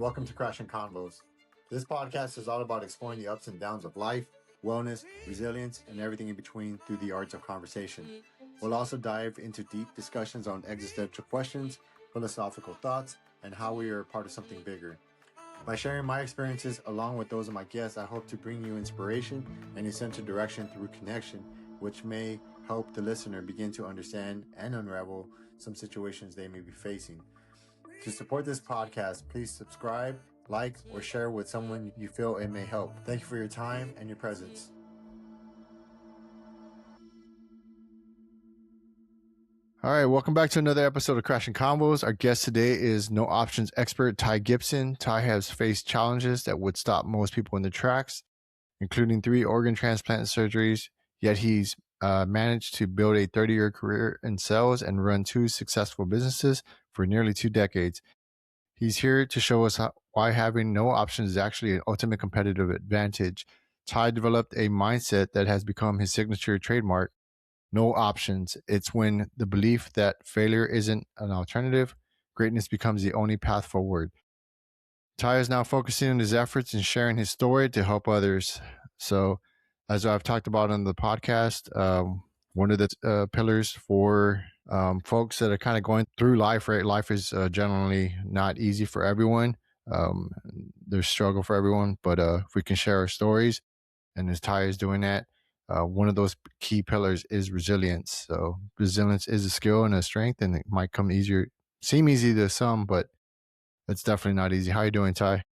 welcome to Crashing Convos. This podcast is all about exploring the ups and downs of life, wellness, resilience, and everything in between through the arts of conversation. We'll also dive into deep discussions on existential questions, philosophical thoughts, and how we are a part of something bigger. By sharing my experiences along with those of my guests, I hope to bring you inspiration and essential direction through connection, which may help the listener begin to understand and unravel some situations they may be facing. To support this podcast, please subscribe, like, or share with someone you feel it may help. Thank you for your time and your presence. All right, welcome back to another episode of Crashing Combos. Our guest today is no options expert Ty Gibson. Ty has faced challenges that would stop most people in their tracks, including 3 organ transplant surgeries, yet he's managed to build a 30-year career in sales and run 2 successful businesses for nearly 2 decades. He's here to show us why having no options is actually an ultimate competitive advantage. Ty developed a mindset that has become his signature trademark. No options. It's when the belief that failure isn't an alternative, greatness becomes the only path forward. Ty is now focusing on his efforts and sharing his story to help others. So, as I've talked about on the podcast, one of the pillars for folks that are kind of going through life, right? Life is generally not easy for everyone. There's struggle for everyone, but if we can share our stories, and as Ty is doing that, one of those key pillars is resilience. So resilience is a skill and a strength, and it might seem easy to some, but it's definitely not easy. How you doing, Ty?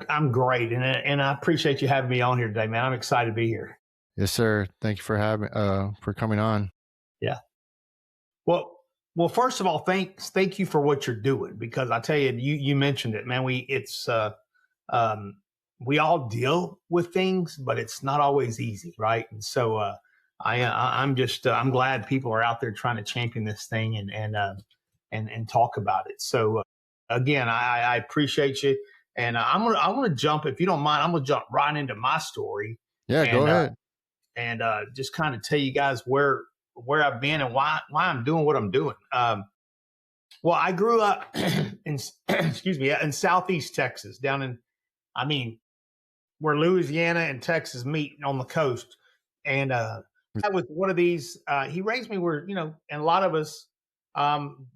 I'm great, and I appreciate you having me on here today, man. I'm excited to be here. Yes, sir. Thank you for coming on. Yeah. Well, first of all, thank you for what you're doing, because I tell you, you mentioned it, man. We all deal with things, but it's not always easy, right? And so I'm glad people are out there trying to champion this thing and talk about it. So again, I appreciate you, and I want to jump, if you don't mind, I'm gonna jump right into my story. Yeah, go ahead. And just kind of tell you guys where I've been and why I'm doing what I'm doing. Well, I grew up in Southeast Texas, where Louisiana and Texas meet on the coast. And I was one of these, he raised me where, and a lot of us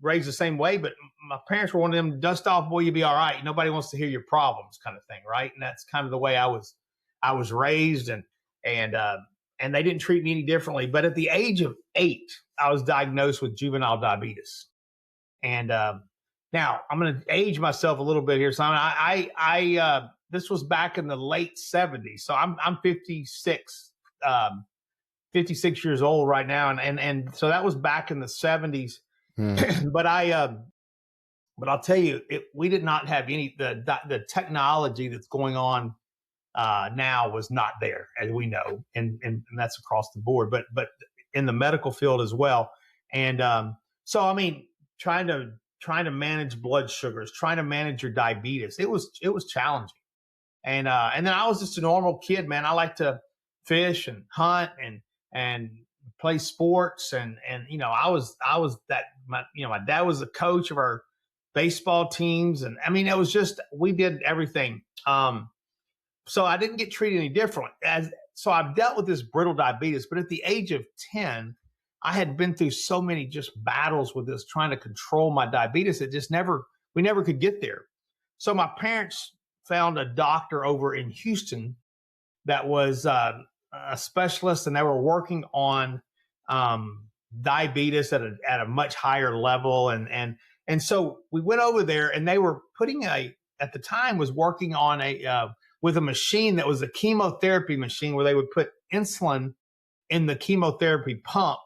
raised the same way, but my parents were one of them, dust off, boy, you'll be all right. Nobody wants to hear your problems kind of thing, right? And that's kind of the way I was raised, and they didn't treat me any differently. But at the age of 8, I was diagnosed with juvenile diabetes. And now I'm going to age myself a little bit here. So this was back in the late 70s. So I'm 56 years old right now. And so that was back in the 70s. But I'll tell you, we did not have the technology that's going on now was not there, as we know, and that's across the board, but in the medical field as well. And so I mean, trying to manage blood sugars, trying to manage your diabetes, it was challenging. And then I was just a normal kid, man. I like to fish and hunt and play sports, and I was that. My dad was the coach of our baseball teams, and I mean, it was just, we did everything. So I didn't get treated any differently. So I've dealt with this brittle diabetes, but at the age of 10, I had been through so many just battles with this, trying to control my diabetes. We never could get there. So my parents found a doctor over in Houston that was a specialist, and they were working on diabetes at a much higher level. And so we went over there, and they were at the time was working on with a machine that was a chemotherapy machine, where they would put insulin in the chemotherapy pump,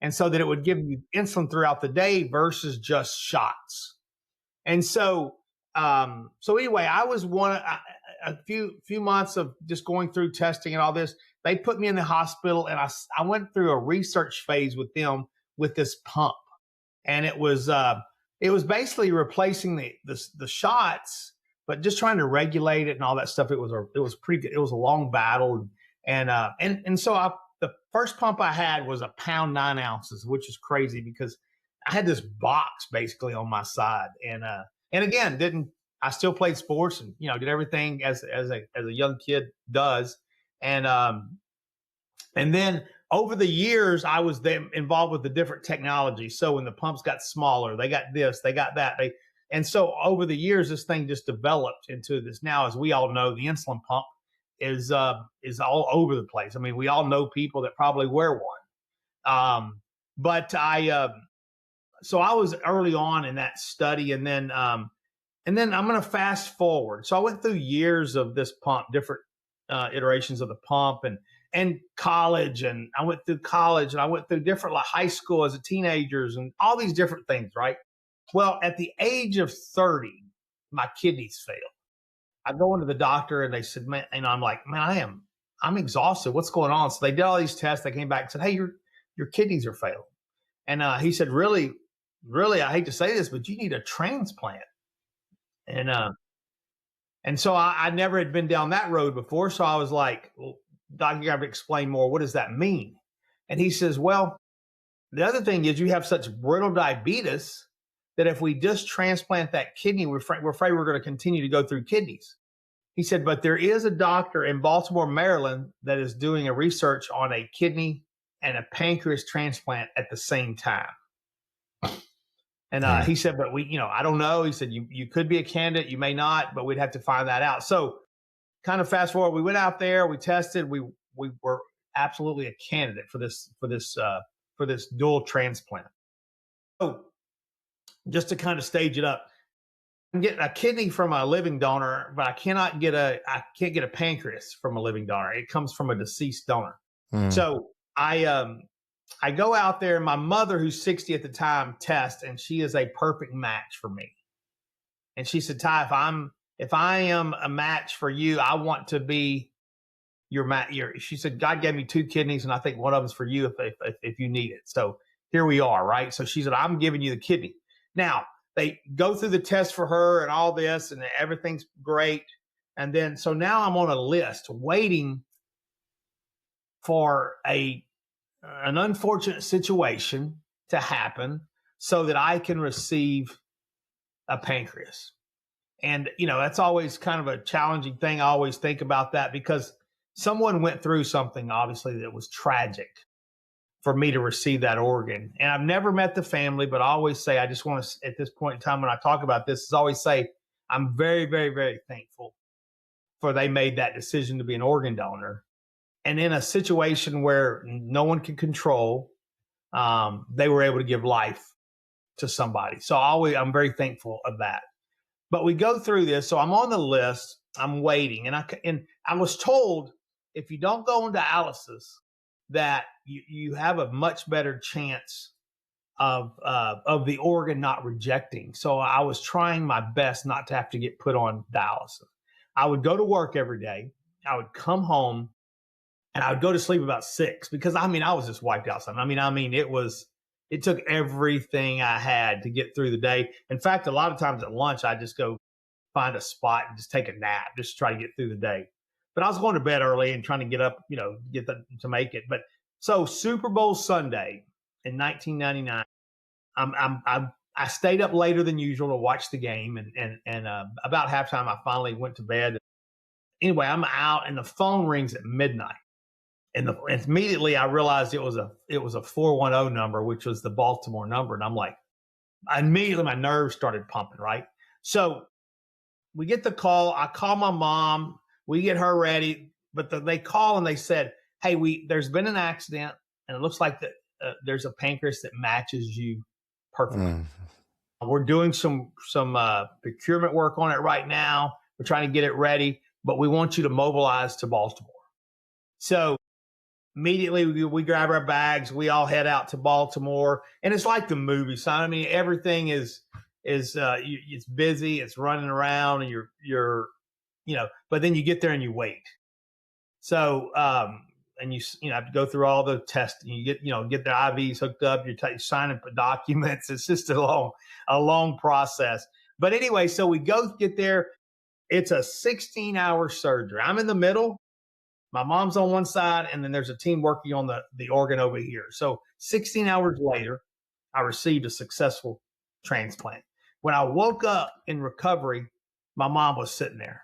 and so that it would give you insulin throughout the day versus just shots. And so anyway, I was a few months of just going through testing and all this. They put me in the hospital, and I went through a research phase with them with this pump, and it was basically replacing the shots, but just trying to regulate it and all that stuff. It was pretty good. It was a long battle, and so the first pump I had was 1 pound 9 ounces, which is crazy because I had this box basically on my side, and again I still played sports and, did everything as a young kid does. And then over the years, I was then involved with the different technologies. So when the pumps got smaller, they got this, they got that. And so over the years, this thing just developed into this. Now, as we all know, the insulin pump is all over the place. I mean, we all know people that probably wear one. But so I was early on in that study, and then I'm going to fast forward. So I went through years of this pump, different iterations of the pump, and college, and I went through college, and I went through different like high school as a teenagers, and all these different things, right? Well, at the age of 30, my kidneys failed. I go into the doctor, and they said, "Man," and I'm like, "Man, I'm exhausted. What's going on?" So they did all these tests. They came back and said, "Hey, your kidneys are failing." And he said, "Really, really, I hate to say this, but you need a transplant." And so I never had been down that road before. So I was like, "Well, doc, you got to explain more. What does that mean?" And he says, "Well, the other thing is you have such brittle diabetes that if we just transplant that kidney, we're afraid we're going to continue to go through kidneys." He said, "But there is a doctor in Baltimore, Maryland, that is doing a research on a kidney and a pancreas transplant at the same time." And he said, "But I don't know." He said, you could be a candidate, you may not, but we'd have to find that out." So kind of fast forward, we went out there, we tested, we were absolutely a candidate for this dual transplant. So just to kind of stage it up, I'm getting a kidney from a living donor, but I can't get a pancreas from a living donor. It comes from a deceased donor. So I go out there, and my mother, who's 60 at the time, tests, and she is a perfect match for me. And she said, "Ty, if I am a match for you, I want to be your match." She said, "God gave me 2 kidneys, and I think one of them's for you if you need it." So here we are, right? So she said, "I'm giving you the kidney." Now they go through the test for her and all this, and everything's great. And then so now I'm on a list waiting for an unfortunate situation to happen so that I can receive a pancreas. And, that's always kind of a challenging thing. I always think about that because someone went through something, obviously, that was tragic for me to receive that organ. And I've never met the family, but I always say, I just want to, at this point in time when I talk about this, is always say, I'm very, very, very thankful for they made that decision to be an organ donor. And in a situation where no one can control, they were able to give life to somebody. So I'm very thankful of that. But we go through this. So I'm on the list. I'm waiting. And I was told if you don't go on dialysis, that you have a much better chance of the organ not rejecting. So I was trying my best not to have to get put on dialysis. I would go to work every day. I would come home, and I would go to sleep about 6 because I was just wiped out. It took everything I had to get through the day. In fact, a lot of times at lunch, I just go find a spot and just take a nap, just to try to get through the day. But I was going to bed early and trying to get up, to make it. But so Super Bowl Sunday in 1999, I stayed up later than usual to watch the game, and about halftime, I finally went to bed. Anyway, I'm out, and the phone rings at midnight. And immediately I realized it was a 410 number, which was the Baltimore number. And I'm like, immediately my nerves started pumping, right? So we get the call. I call my mom. We get her ready. But they call and they said, "Hey, there's been an accident, and it looks like that there's a pancreas that matches you perfectly. We're doing some procurement work on it right now. We're trying to get it ready, but we want you to mobilize to Baltimore." So immediately we grab our bags, we all head out to Baltimore, and it's like the movie. So everything is it's busy, it's running around, and you're but then you get there and you wait. So and you have to go through all the tests. You get the IVs hooked up. You're signing documents. It's just a long process. But anyway, so we get there. It's a 16-hour surgery. I'm in the middle. My mom's on one side, and then there's a team working on the organ over here. So 16 hours later, I received a successful transplant. When I woke up in recovery, my mom was sitting there,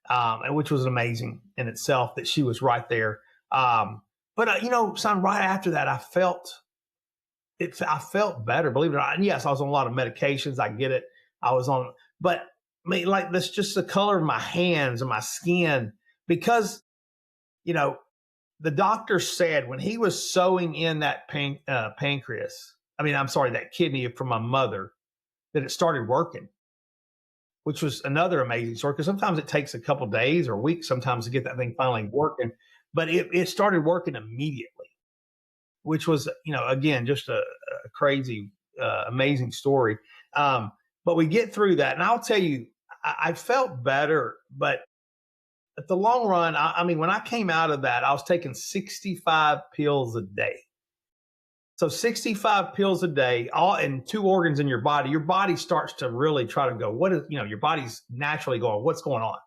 and which was amazing in itself that she was right there. But son, right after that, I felt better, believe it or not. And yes, I was on a lot of medications. I get it. I was on, but I mean, like that's just the color of my hands and my skin because, the doctor said when he was sewing in that pancreas, that kidney from my mother, that it started working, which was another amazing story because sometimes it takes a couple days or weeks sometimes to get that thing finally working, but it started working immediately, which was, again, just a crazy, amazing story. But we get through that. And I'll tell you, I felt better, but at the long run, when I came out of that, I was taking 65 pills a day. So 65 pills a day, all in 2 organs in your body starts to really try to go, what is, your body's naturally going, what's going on?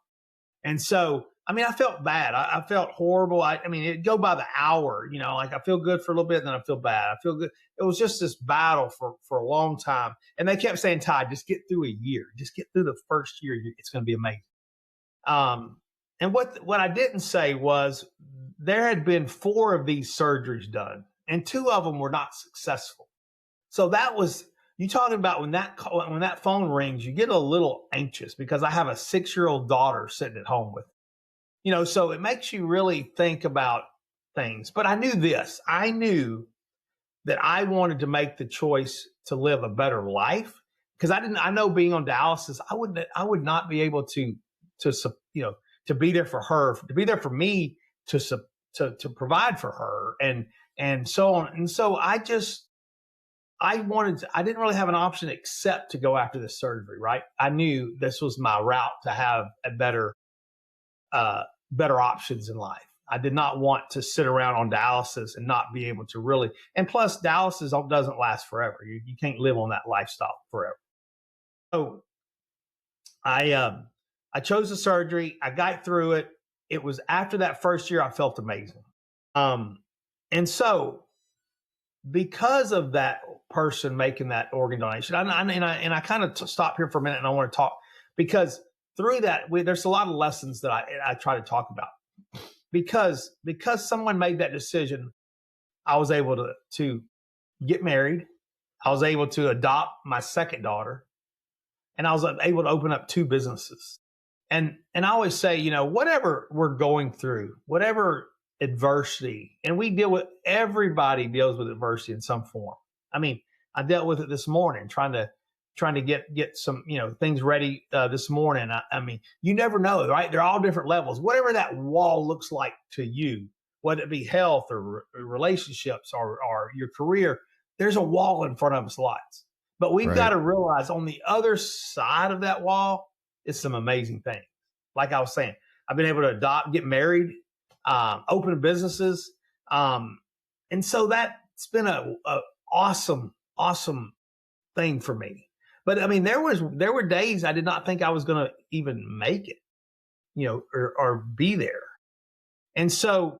And so, I felt bad. I felt horrible. It'd go by the hour, like I feel good for a little bit, and then I feel bad. I feel good. It was just this battle for a long time. And they kept saying, Ty, just get through a year. Just get through the first year. It's going to be amazing. And what I didn't say was there had been 4 of these surgeries done, and 2 of them were not successful. So that was, you talking about when that phone rings, you get a little anxious because I have a 6-year-old daughter sitting at home with me. So it makes you really think about things. But I knew this. I knew that I wanted to make the choice to live a better life because I know being on dialysis, I would not be able to be there for her, to be there for me, to provide for her and so on. And so I didn't really have an option except to go after this surgery, right? I knew this was my route to have a better options in life. I did not want to sit around on dialysis and not be able to really, and plus dialysis doesn't last forever. You can't live on that lifestyle forever. So I chose the surgery. I got through it. It was after that first year I felt amazing. And so because of that person making that organ donation, and I kind of stop here for a minute and I want to talk because through that, there's a lot of lessons that I try to talk about because someone made that decision. I was able to get married. I was able to adopt my second daughter, and I was able to open up 2 businesses. And I always say, whatever we're going through, whatever adversity, and everybody deals with adversity in some form. I dealt with it this morning, trying to get some, things ready this morning. You never know, right? They're all different levels. Whatever that wall looks like to you, whether it be health or relationships or your career, there's a wall in front of us lots. But we've got to realize on the other side of that wall is some amazing things. Like I was saying, I've been able to adopt, get married, open businesses. And so that's been a awesome thing for me. But there were days I did not think I was going to even make it, or be there. And so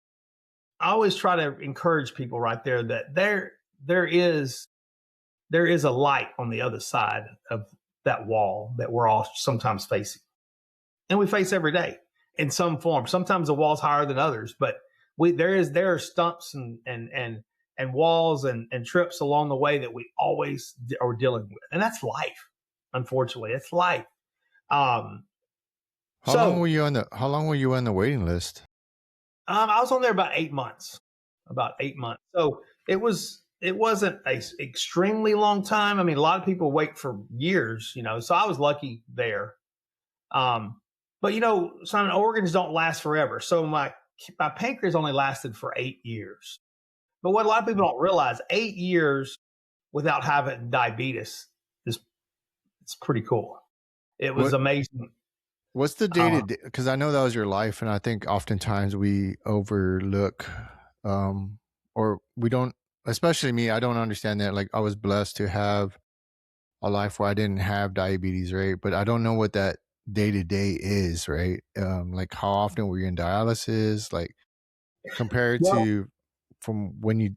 I always try to encourage people right there that there is a light on the other side of that wall that we're all sometimes facing. And we face every day in some form. Sometimes the wall's higher than others, but there are stumps and walls and trips along the way that we always are dealing with. And that's life. Unfortunately, it's life. How long were you on the waiting list? I was on there about 8 months. So it wasn't a extremely long time. A lot of people wait for years, so I was lucky there. But some organs don't last forever. So my pancreas only lasted for 8 years. But what a lot of people don't realize, 8 years without having diabetes it's pretty cool. It was amazing. What's the day-to-day? Because I know that was your life, and I think oftentimes we overlook, or we don't, especially me, I don't understand that. Like I was blessed to have a life where I didn't have diabetes, right? But I don't know what that day-to-day is, right? Like how often were you in dialysis? Like compared to from when you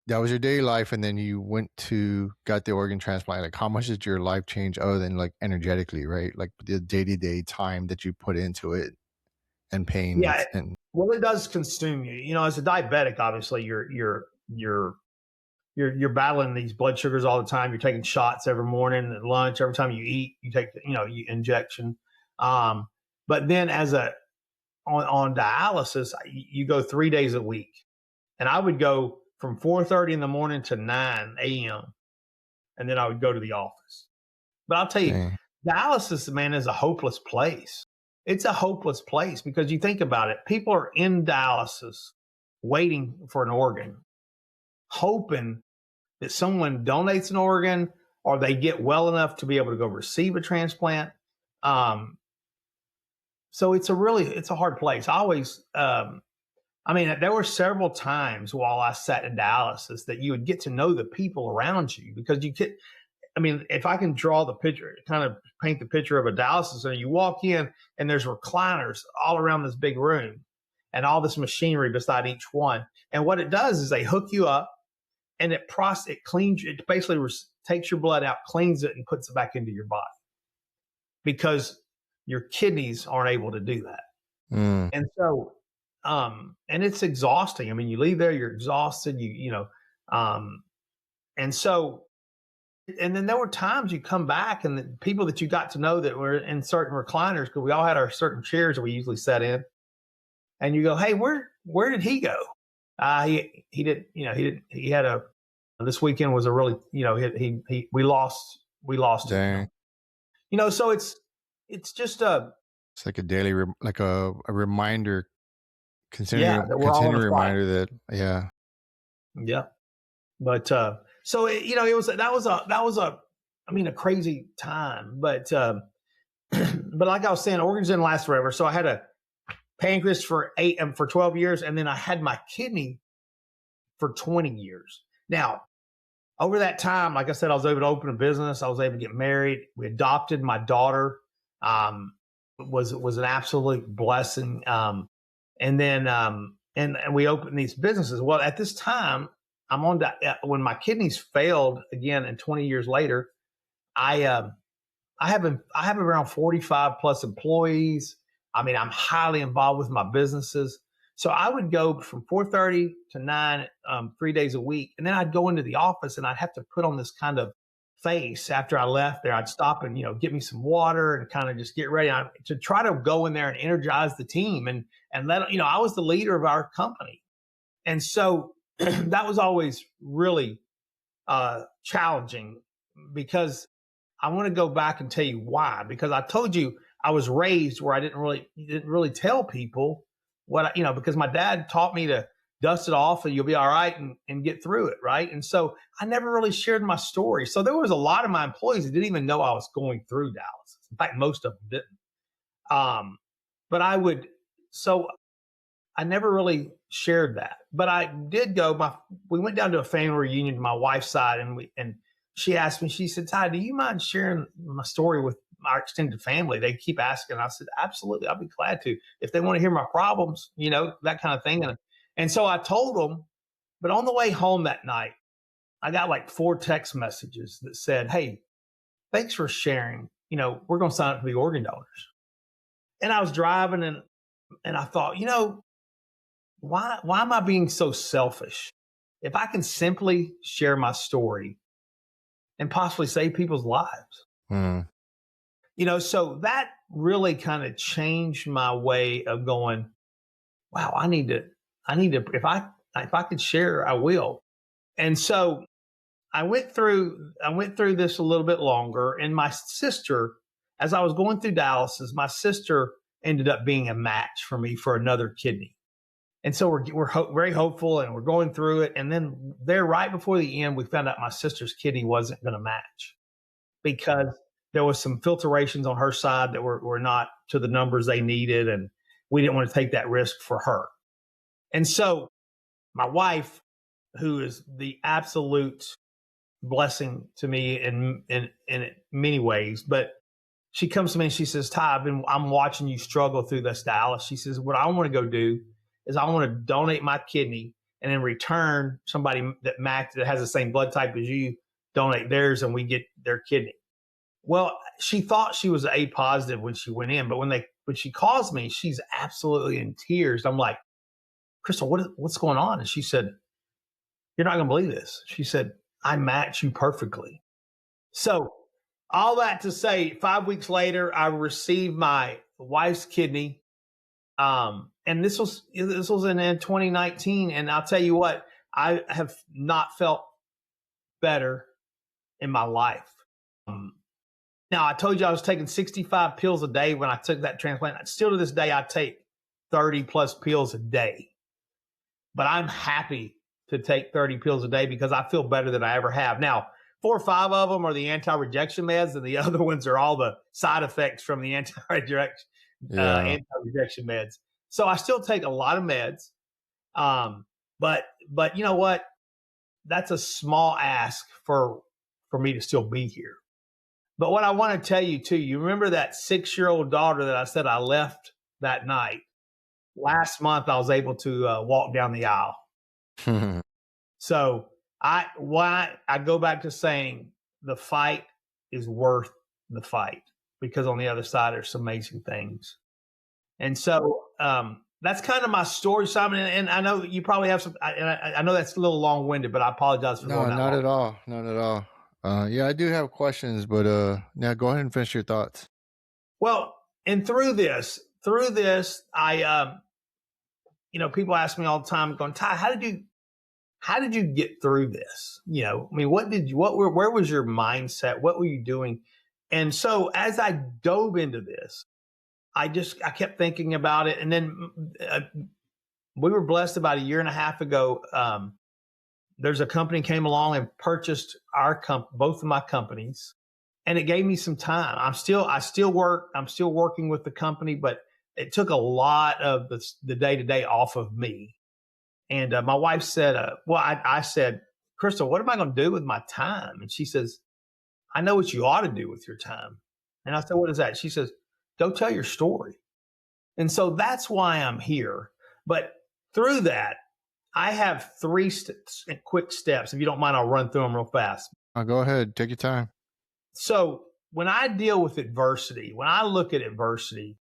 that was your daily life, and then you got the organ transplant. Like, how much did your life change other than like energetically, right? Like the day-to-day time that you put into it and pain Yeah. and Well, it does consume you. You know, as a diabetic, obviously you're battling these blood sugars all the time. You're taking shots every morning at lunch. Every time you eat, you take, you injection. But then on dialysis, you go 3 days a week, and I would go from 4:30 in the morning to 9 a.m. and then I would go to the office. But I'll tell you, dang. dialysis, man, is a hopeless place. It's a hopeless place because you think about it. People are in dialysis waiting for an organ, hoping that someone donates an organ or they get well enough to be able to go receive a transplant. So it's a hard place. There were several times while I sat in dialysis that you would get to know the people around you because if I can draw the picture, kind of paint the picture of a dialysis center, you walk in and there's recliners all around this big room and all this machinery beside each one. And what it does is they hook you up and it cleans you. It basically takes your blood out, cleans it, and puts it back into your body because your kidneys aren't able to do that. And so, and it's exhausting. I mean, you leave there, you're exhausted, and so, and then there were times you come back and the people that you got to know that were in certain recliners, because we all had our certain chairs that we usually sat in, and you go, hey, where did he go? He didn't, he had this weekend was a really, we lost him. So it's just it's like a daily, like a reminder, that we're all continuing reminder that, yeah. But, so, that was a crazy time, but like I was saying, organs didn't last forever. So I had a pancreas for 12 years. And then I had my kidney for 20 years. Now, over that time, like I said, I was able to open a business. I was able to get married. We adopted my daughter. Was an absolute blessing. And then, and we opened these businesses. Well, at this time, I'm on that. When my kidneys failed again, and 20 years later, I have around 45 plus employees. I'm highly involved with my businesses. So I would go from 4:30 to 9, 3 days a week. And then I'd go into the office and I'd have to put on this kind of face after I left there. I'd stop and, get me some water and kind of just get ready to try to go in there and energize the team and let, I was the leader of our company. And so that was always really challenging because I want to go back and tell you why, because I told you I was raised where I didn't really tell people what, because my dad taught me to dust it off and you'll be all right and get through it. Right. And so I never really shared my story. So there was a lot of my employees that didn't even know I was going through dialysis. In fact, most of them didn't. But I never really shared that, but I did go. We went down to a family reunion to my wife's side, and she asked me. She said, "Ty, do you mind sharing my story with our extended family?" They keep asking. I said, "Absolutely, I'll be glad to. If they want to hear my problems, that kind of thing." And so I told them. But on the way home that night, I got like 4 text messages that said, "Hey, thanks for sharing. We're going to sign up to be organ donors." And I was driving, and I thought, why am I being so selfish? If I can simply share my story and possibly save people's lives. So that really kind of changed my way of going, wow, I need to, if I could share, I will. And so I went through this a little bit longer, and my sister, as I was going through dialysis, my sister ended up being a match for me for another kidney. And so we're very hopeful, and we're going through it. And then right before the end, we found out my sister's kidney wasn't going to match because there was some filtrations on her side that were not to the numbers they needed. And we didn't want to take that risk for her. And so my wife, who is the absolute blessing to me in many ways, but she comes to me and she says, "Ty, I'm watching you struggle through this dialysis." She says, "What I want to go do is I want to donate my kidney and in return, somebody that has the same blood type as you donate theirs, and we get their kidney. Well, she thought she was A positive when she went in, but when she calls me, she's absolutely in tears. I'm like, Crystal, what's going on? And she said, you're not going to believe this. She said, I match you perfectly. So all that to say, 5 weeks later, I received my wife's kidney. And this was in 2019. And I'll tell you what, I have not felt better in my life. Now, I told you I was taking 65 pills a day when I took that transplant. Still to this day, I take 30 plus pills a day. But I'm happy to take 30 pills a day because I feel better than I ever have. Now, 4 or 5 of them are the anti-rejection meds, and the other ones are all the side effects from the anti-rejection meds. So I still take a lot of meds. But you know what? That's a small ask for me to still be here. But what I want to tell you too, you remember that 6-year-old daughter that I said I left that night? Last month, I was able to walk down the aisle. So I go back to saying the fight is worth the fight, because on the other side, there's some amazing things. And so that's kind of my story, Simon. And I know you probably have some, I know that's a little long-winded, but I apologize for going that long. Not at all. Not at all. Yeah, I do have questions, but now go ahead and finish your thoughts. Well, and through this, I, people ask me all the time, going, Ty, how did you get through this? I mean, where was your mindset? What were you doing? And so as I dove into this, I kept thinking about it. And then we were blessed about 1.5 years ago. There's a company came along and purchased both of my companies, and it gave me some time. I still work. I'm still working with the company, but it took a lot of the day-to-day off of me. And my wife said, I said, Crystal, what am I going to do with my time? And she says, I know what you ought to do with your time. And I said, what is that? She says, go tell your story. And so that's why I'm here. But through that, I have 3 quick steps. If you don't mind, I'll run through them real fast. Go ahead. Take your time. So when I deal with adversity, when I look at adversity,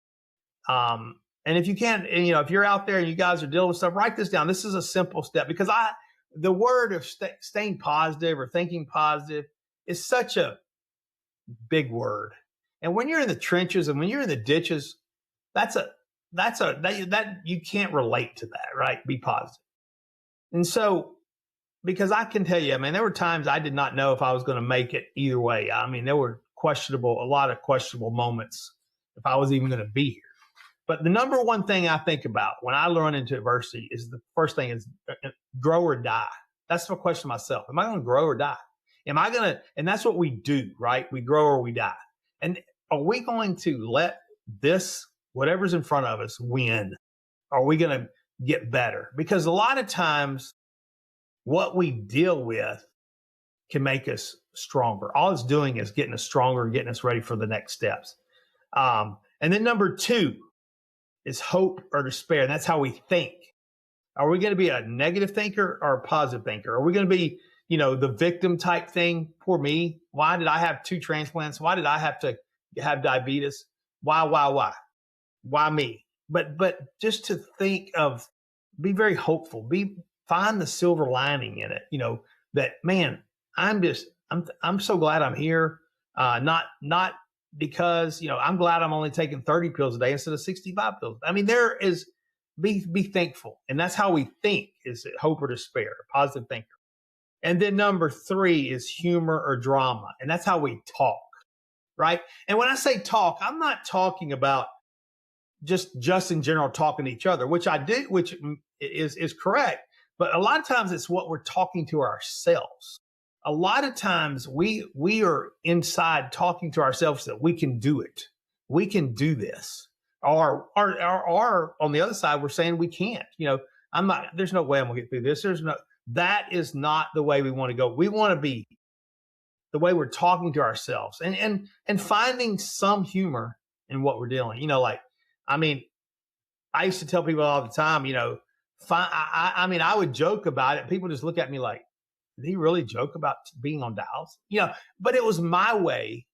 and if you can't, and if you're out there and you guys are dealing with stuff, write this down. This is a simple step, because the word of staying positive or thinking positive is such a big word. And when you're in the trenches and when you're in the ditches, that you can't relate to that, right? Be positive. And so, because I can tell you, I mean, there were times I did not know if I was going to make it either way. I mean, there were a lot of questionable moments if I was even going to be here. But the number one thing I think about when I run into adversity is the first thing is grow or die. That's the question myself. Am I going to grow or die? And that's what we do, right? We grow or we die. And are we going to let whatever's in front of us, win? Are we going to get better? Because a lot of times what we deal with can make us stronger. All it's doing is getting us stronger and getting us ready for the next steps. And then number 2 is hope or despair. And that's how we think. Are we going to be a negative thinker or a positive thinker? Are we going to be, the victim type thing? Poor me. Why did I have 2 transplants? Why did I have to have diabetes? Why? Why me? But just to think of, be very hopeful. Find the silver lining in it. That, man, I'm so glad I'm here. Not because, I'm glad I'm only taking 30 pills a day instead of 65 pills. I mean, be thankful. And that's how we think, is hope or despair, positive thinker. And then number 3 is humor or drama. And that's how we talk, right? And when I say talk, I'm not talking about just in general talking to each other, which I do, which is correct. But a lot of times it's what we're talking to ourselves. A lot of times we are inside talking to ourselves that we can do it. We can do this. Or on the other side, we're saying we can't. There's no way I'm gonna get through this. That is not the way we want to go. We want to be the way we're talking to ourselves and finding some humor in what we're doing. I used to tell people all the time, I mean, I would joke about it. People just look at me like, did he really joke about being on dialysis? But it was my way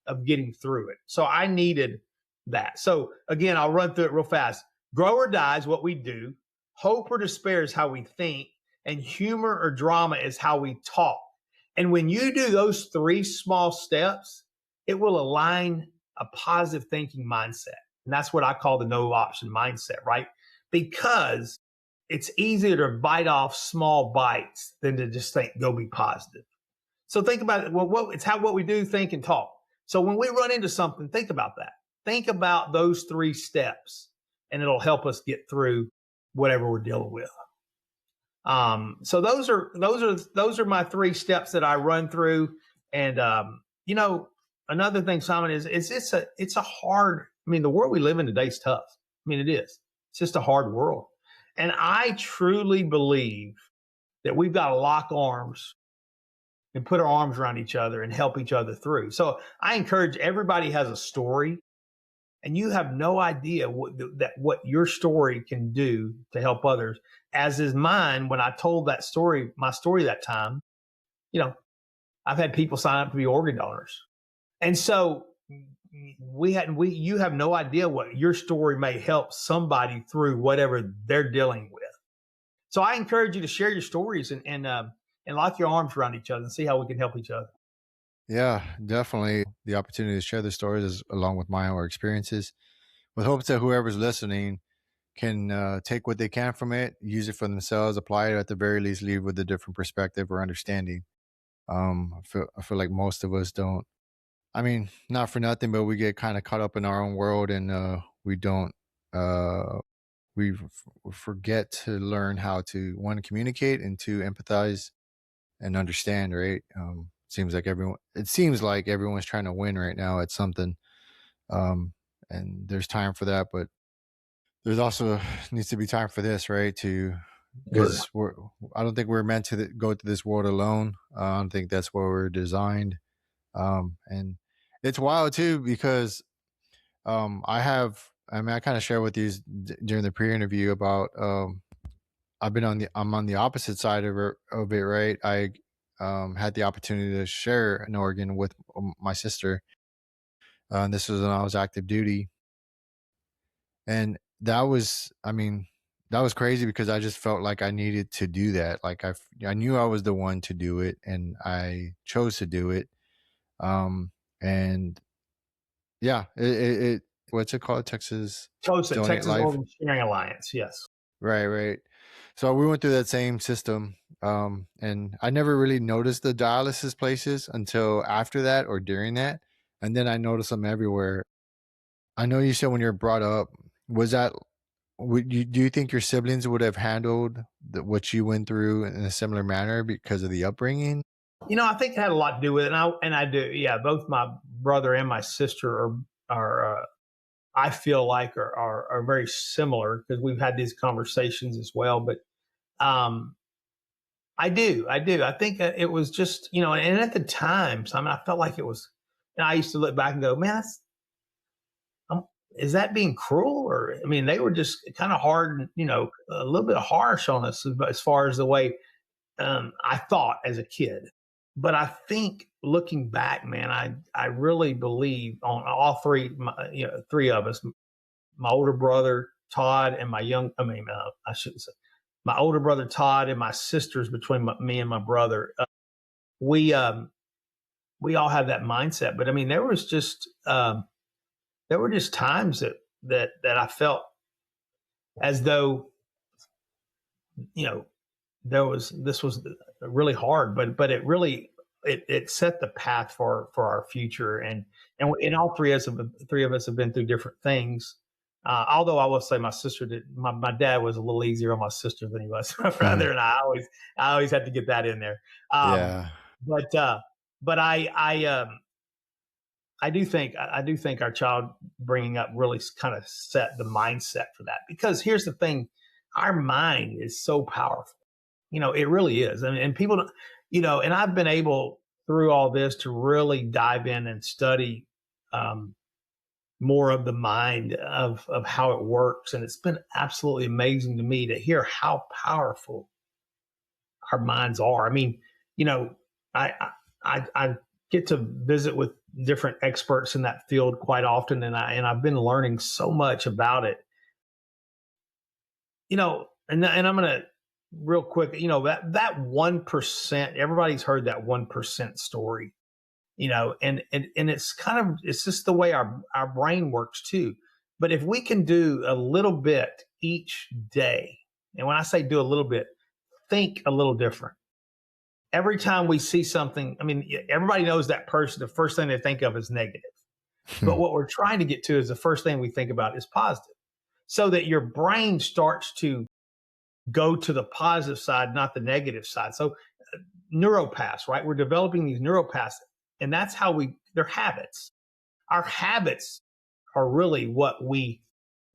of getting through it. So I needed that. So again, I'll run through it real fast. Grow or die is what we do. Hope or despair is how we think. And humor or drama is how we talk. And when you do those 3 small steps, it will align a positive thinking mindset. And that's what I call the no option mindset, right? Because it's easier to bite off small bites than to just think, go be positive. So think about it. Well, it's what we do, think, and talk. So when we run into something, think about that. Think about those 3 steps, and it'll help us get through whatever we're dealing with. So those are my 3 steps that I run through. And another thing, Simon, is it's a hard. I mean, the world we live in today is tough. I mean, it is. It's just a hard world, and I truly believe that we've got to lock arms and put our arms around each other and help each other through. So I encourage everybody has a story, and you have no idea what your story can do to help others, as is mine. When I told my story that time, I've had people sign up to be organ donors. And so you have no idea what your story may help somebody through whatever they're dealing with. So I encourage you to share your stories and lock your arms around each other and see how we can help each other. Yeah, definitely. The opportunity to share the stories is along with my own experiences, with hopes that whoever's listening can take what they can from it, use it for themselves, apply it, at the very least, leave with a different perspective or understanding. I feel like most of us don't. I mean, not for nothing, but we get kind of caught up in our own world, and we don't. We forget to learn how to, one, communicate, and 2, empathize and understand. Right? It seems like everyone's trying to win right now at something, and there's time for that, but there's also needs to be time for this, right? Because I don't think we're meant to go to this world alone. I don't think that's where we're designed. And it's wild too, because I kind of share with you during the pre-interview about I'm on the opposite side of it, right? I had the opportunity to share an organ with my sister. And this was when I was active duty, and that was crazy, because I just felt like I needed to do that. Like I knew I was the one to do it, and I chose to do it. And yeah, it what's it called? Texas Donate Texas Life. Organ Sharing Alliance. Yes. Right. So we went through that same system. And I never really noticed the dialysis places until after that or during that. And then I noticed them everywhere. I know you said when you're brought up, do you think your siblings would have handled what you went through in a similar manner because of the upbringing? I think it had a lot to do with it. And I do. Yeah. Both my brother and my sister are I feel like are very similar, because we've had these conversations as well. But I do. I think it was just, and at the time, I felt like it was, and I used to look back and go, man, is that being cruel? Or, I mean, they were just kind of hard, a little bit harsh on us as far as the way I thought as a kid. But I think looking back, man, I really believe on all 3, 3 of us, my older brother, Todd, and I shouldn't say, my older brother, Todd, and my sisters, between me and my brother, we all have that mindset. But I mean, there were just times that I felt as though, this was really hard, but it really, it set the path for our future. And all 3 of us have been through different things. Although I will say my sister my dad was a little easier on my sister than he was my brother, and I always had to get that in there. Yeah. But I do think our child bringing up really kind of set the mindset for that, because here's the thing, our mind is so powerful. It really is. And people don't, and I've been able through all this to really dive in and study more of the mind of how it works. And it's been absolutely amazing to me to hear how powerful our minds are. I mean, you know, I get to visit with different experts in that field quite often, and I've been learning so much about it. You know, and I'm gonna real quick. You know, that 1%. Everybody's heard that 1% story. You know, and it's kind of, it's just the way our brain works too. But if we can do a little bit each day, and when I say do a little bit, think a little different. Every time we see something, I mean, everybody knows that person, the first thing they think of is negative. But what we're trying to get to is the first thing we think about is positive, so that your brain starts to go to the positive side, not the negative side. So neuropaths, right? We're developing these neuropaths, and that's how they're habits. Our habits are really what we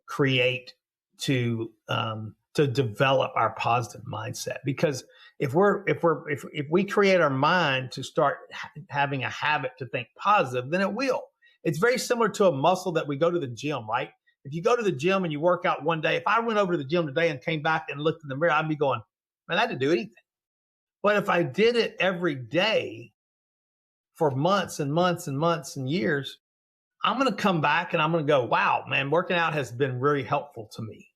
create to develop our positive mindset. Because if we create our mind to start having a habit to think positive, then it will. It's very similar to a muscle that we go to the gym, right? If you go to the gym and you work out one day, if I went over to the gym today and came back and looked in the mirror, I'd be going, man, I didn't do anything. But if I did it every day for months and months and months and years, I'm going to come back and I'm going to go, wow, man, working out has been really helpful to me.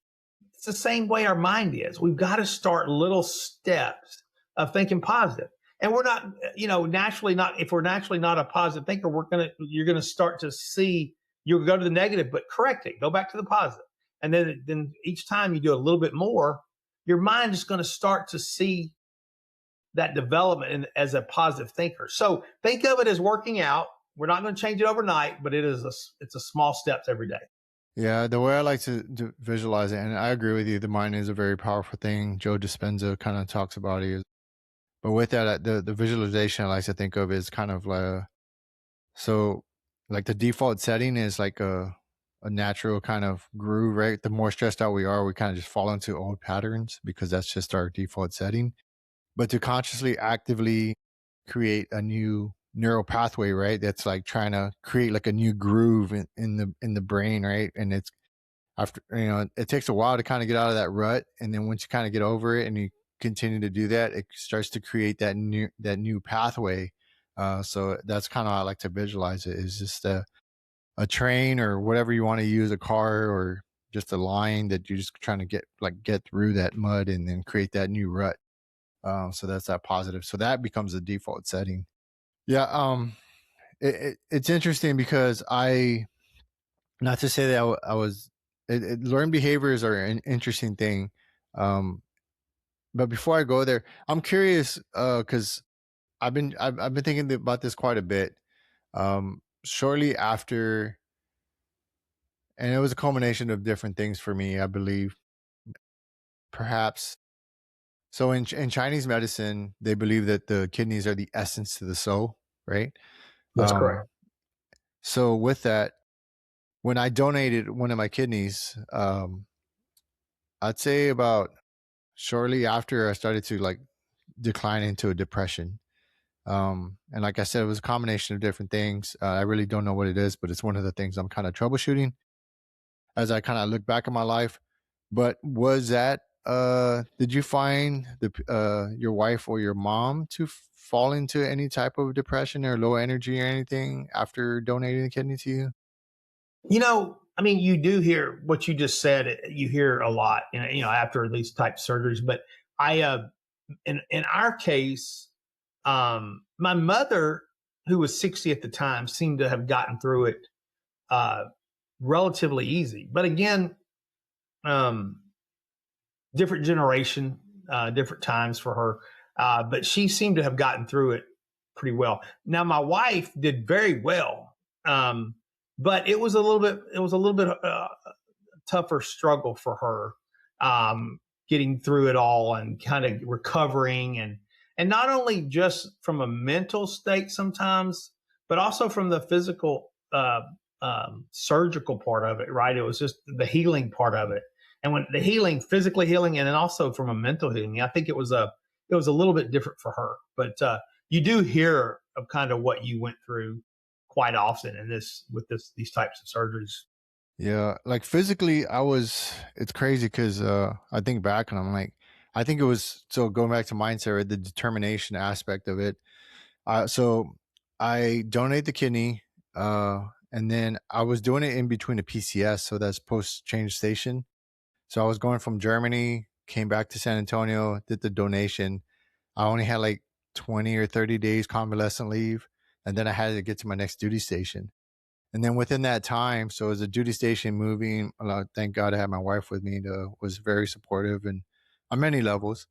It's the same way our mind is. We've got to start little steps of thinking positive. And we're not, you know, naturally not, if we're naturally not a positive thinker, you're going to start to see, you'll go to the negative, but correct it, go back to the positive. And then each time you do a little bit more, your mind is going to start to see that development as a positive thinker. So think of it as working out. We're not going to change it overnight, but it's a small steps every day. Yeah, the way I like to visualize it, and I agree with you, the mind is a very powerful thing. Joe Dispenza kind of talks about it. But with that, the visualization I like to think of is kind of like, so like the default setting is like a natural kind of groove, right? The more stressed out we are, we kind of just fall into old patterns because that's just our default setting. But to consciously, actively create a new neural pathway, right? That's like trying to create like a new groove in the brain, right? And it's after, you know, it takes a while to kind of get out of that rut, and then once you kind of get over it and you continue to do that, it starts to create that new pathway. So that's kind of how I like to visualize it, is just a train or whatever you want to use, a car or just a line that you're just trying to get through that mud and then create that new rut. So that's that positive. So that becomes the default setting. Yeah. It's interesting because not to say that I was, learned behaviors are an interesting thing. But before I go there, I'm curious, cause I've been thinking about this quite a bit. Shortly after, and it was a culmination of different things for me, I believe, perhaps. So in Chinese medicine, they believe that the kidneys are the essence to the soul, right? That's correct. So with that, when I donated one of my kidneys, I'd say about shortly after I started to like decline into a depression. And like I said, it was a combination of different things. I really don't know what it is, but it's one of the things I'm kind of troubleshooting as I kind of look back at my life. But was that, did you find your wife or your mom to fall into any type of depression or low energy or anything after donating the kidney to you? You know, I mean, you do hear what you just said. You hear a lot, you know, after these type surgeries. But in our case, my mother, who was 60 at the time, seemed to have gotten through it relatively easy. But again, different generation, different times for her. But she seemed to have gotten through it pretty well. Now, my wife did very well. But it was a little bit tougher struggle for her, getting through it all and kind of recovering, and not only just from a mental state sometimes, but also from the physical, surgical part of it. Right? It was just the healing part of it, and when the healing, physically healing, and then also from a mental healing. I think it was a little bit different for her, but you do hear of kind of what you went through quite often these types of surgeries. Yeah, like physically, it's crazy because I think back and I'm like, I think it was, so going back to mindset, right, the determination aspect of it. So I donate the kidney, and then I was doing it in between a PCS, so that's post change station. So I was going from Germany, came back to San Antonio, did the donation. I only had like 20 or 30 days convalescent leave, and then I had to get to my next duty station. And then within that time, so as a duty station moving, thank God I had my wife with me, was very supportive and on many levels.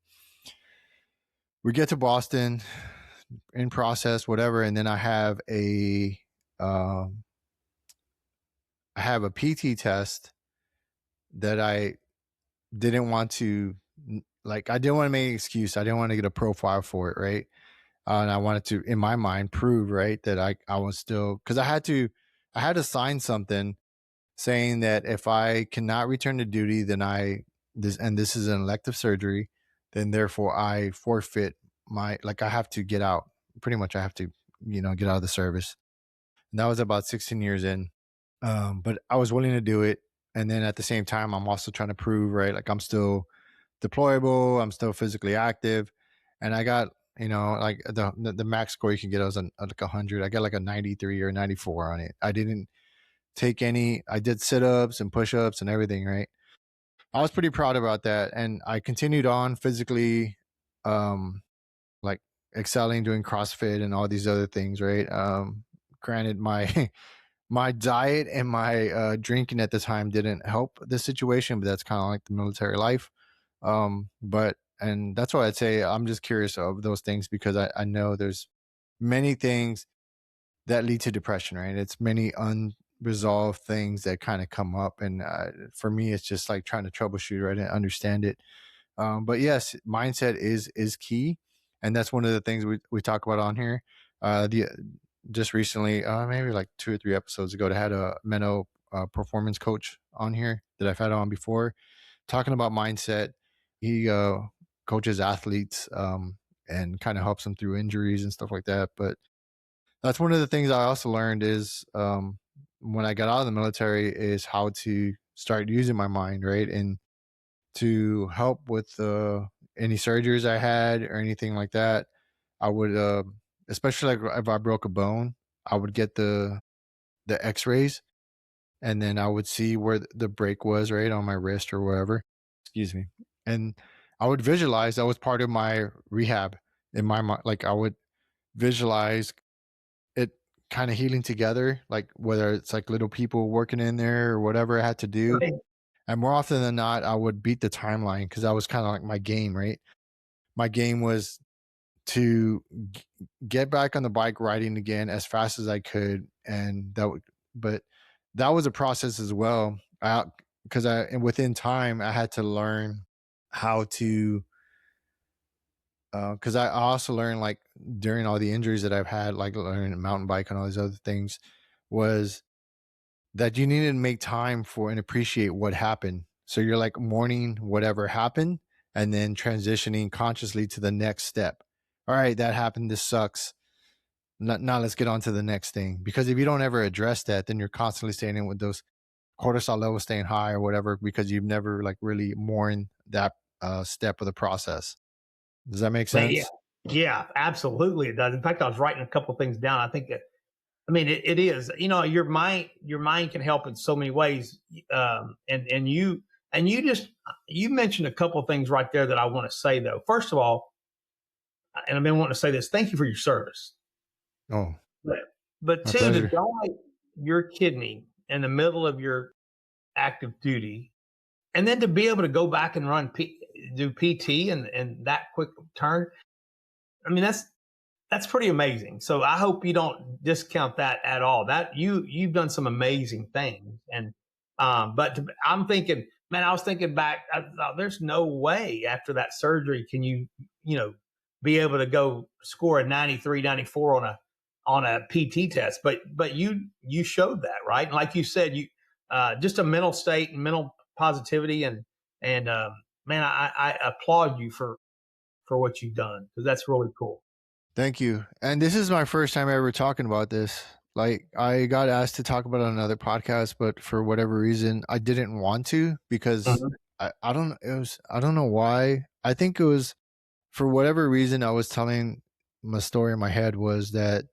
We get to Boston, in process, whatever, and then um, I have a PT test that I didn't want to, like, I didn't want to make an excuse. I didn't want to get a profile for it, right? And I wanted to, in my mind, prove, right, that I was still, because I had to sign something saying that if I cannot return to duty, then this is an elective surgery, then therefore I forfeit like I have to get out. Pretty much I have to, get out of the service. And that was about 16 years in. But I was willing to do it. And then at the same time, I'm also trying to prove, right, like I'm still deployable, I'm still physically active. And I got, like the max score you can get was like 100. I got like a 93 or 94 on it. I didn't take any, I did sit-ups and push-ups and everything, right? I was pretty proud about that. And I continued on physically, like excelling, doing CrossFit and all these other things, right? Granted, my my diet and my drinking at the time didn't help the situation, but that's kind of like the military life. But and that's why I'd say I'm just curious of those things, because I know there's many things that lead to depression, right? It's many unresolved things that kind of come up, and for me, it's just like trying to troubleshoot, right, and understand it. But yes, mindset is key, and that's one of the things we talk about on here. The Just recently, maybe like 2 or 3 episodes ago, I had a mental performance coach on here that I've had on before, talking about mindset. He coaches athletes, and kind of helps them through injuries and stuff like that. But that's one of the things I also learned is, when I got out of the military, is how to start using my mind, right, and to help with any surgeries I had or anything like that. I would, especially like if I broke a bone, I would get the X-rays, and then I would see where the break was, right, on my wrist or wherever. Excuse me. And I would visualize that was part of my rehab in my mind. Like I would visualize it kind of healing together, like whether it's like little people working in there or whatever I had to do. Right. And more often than not, I would beat the timeline, because that was kind of like my game, right? My game was to get back on the bike riding again as fast as I could. And but that was a process as well. Because and within time, I had to learn how to, because I also learned, like, during all the injuries that I've had, like learning mountain bike and all these other things, was that you need to make time for and appreciate what happened. So you're like mourning whatever happened, and then transitioning consciously to the next step. All right, that happened. This sucks. Now let's get on to the next thing. Because if you don't ever address that, then you're constantly staying in with those cortisol levels staying high or whatever, because you've never like really mourned that step of the process. Does that make But yeah, sense? yeah, absolutely it does. In fact, I was writing a couple of things down. I think that, I mean, it is. Your mind can help in so many ways. And you mentioned a couple of things right there that I want to say though. First of all, and I've been wanting to say this. Thank you for your service. Oh, But but my two, to pleasure. donate your kidney in the middle of your active duty, and then to be able to go back and do PT and that quick turn. I mean, that's pretty amazing. So I hope you don't discount that at all. That you've done some amazing things. And I'm thinking, man, I was thinking back. I thought, there's no way after that surgery can you be able to go score a 93, 94 on a PT test. But you showed that, right? And like you said, you just a mental state and mental positivity, and man, I applaud you for what you've done, because that's really cool. Thank you. And this is my first time ever talking about this. Like I got asked to talk about it on another podcast, but for whatever reason, I didn't want to because Mhm. I don't it was I don't know why. I think it was for whatever reason I was telling my story in my head was that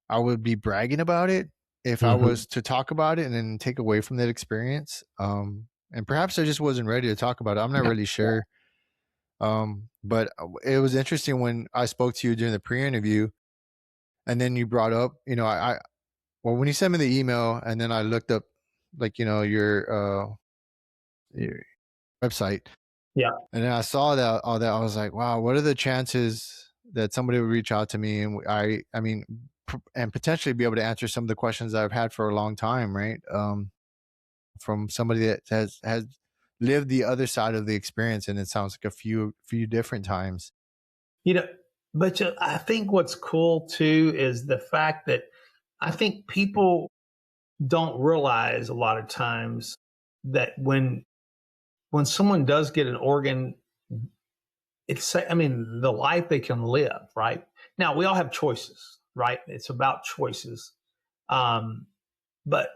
I would be bragging about it if I Mhm. was to talk about it and then take away from that experience. And perhaps I just wasn't ready to talk about it. I'm not Yeah. really sure. But it was interesting when I spoke to you during the pre-interview, and then you brought up, well, when you sent me the email, and then I looked up, like your website, Yeah. and then I saw that all that. I was like, wow, what are the chances that somebody would reach out to me and I mean, and potentially be able to answer some of the questions I've had for a long time, right? From somebody that has lived the other side of the experience, and it sounds like a few different times. You know, but I think what's cool too is the fact that I think people don't realize a lot of times that when someone does get an organ, I mean, the life they can live, right? Now, we all have choices, right? It's about choices. Um, but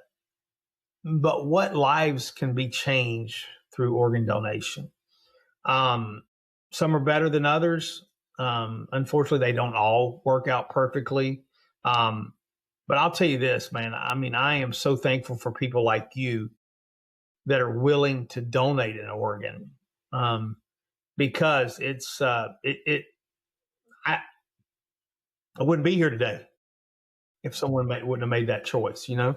what lives can be changed through organ donation? Um, some are better than others. Unfortunately, they don't all work out perfectly. Um, but I'll tell you this, man. I mean, I am so thankful for people like you that are willing to donate an organ, because I, I wouldn't be here today if someone wouldn't have made that choice, you know.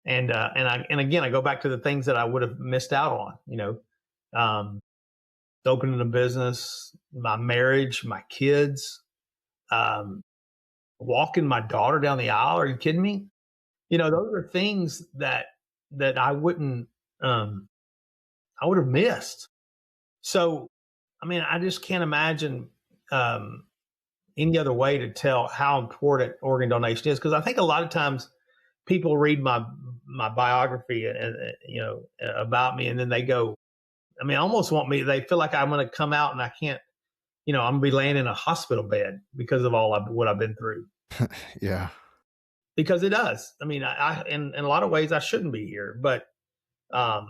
And again, I go back to the things that I would have missed out on, you know, um, opening a business, my marriage, my kids, um, walking my daughter down the aisle. Are you kidding me? You know, those are things that um, I would have missed. So, I mean, I just can't imagine um, any other way to tell how important organ donation is, because I think a lot of times people read my biography and you know, about me, and then they go, I mean, almost want me. They feel like I'm going to come out and I can't. You know, I'm going to be laying in a hospital bed because of what I've been through. Yeah. Because it does. I mean, in a lot of ways I shouldn't be here, but um,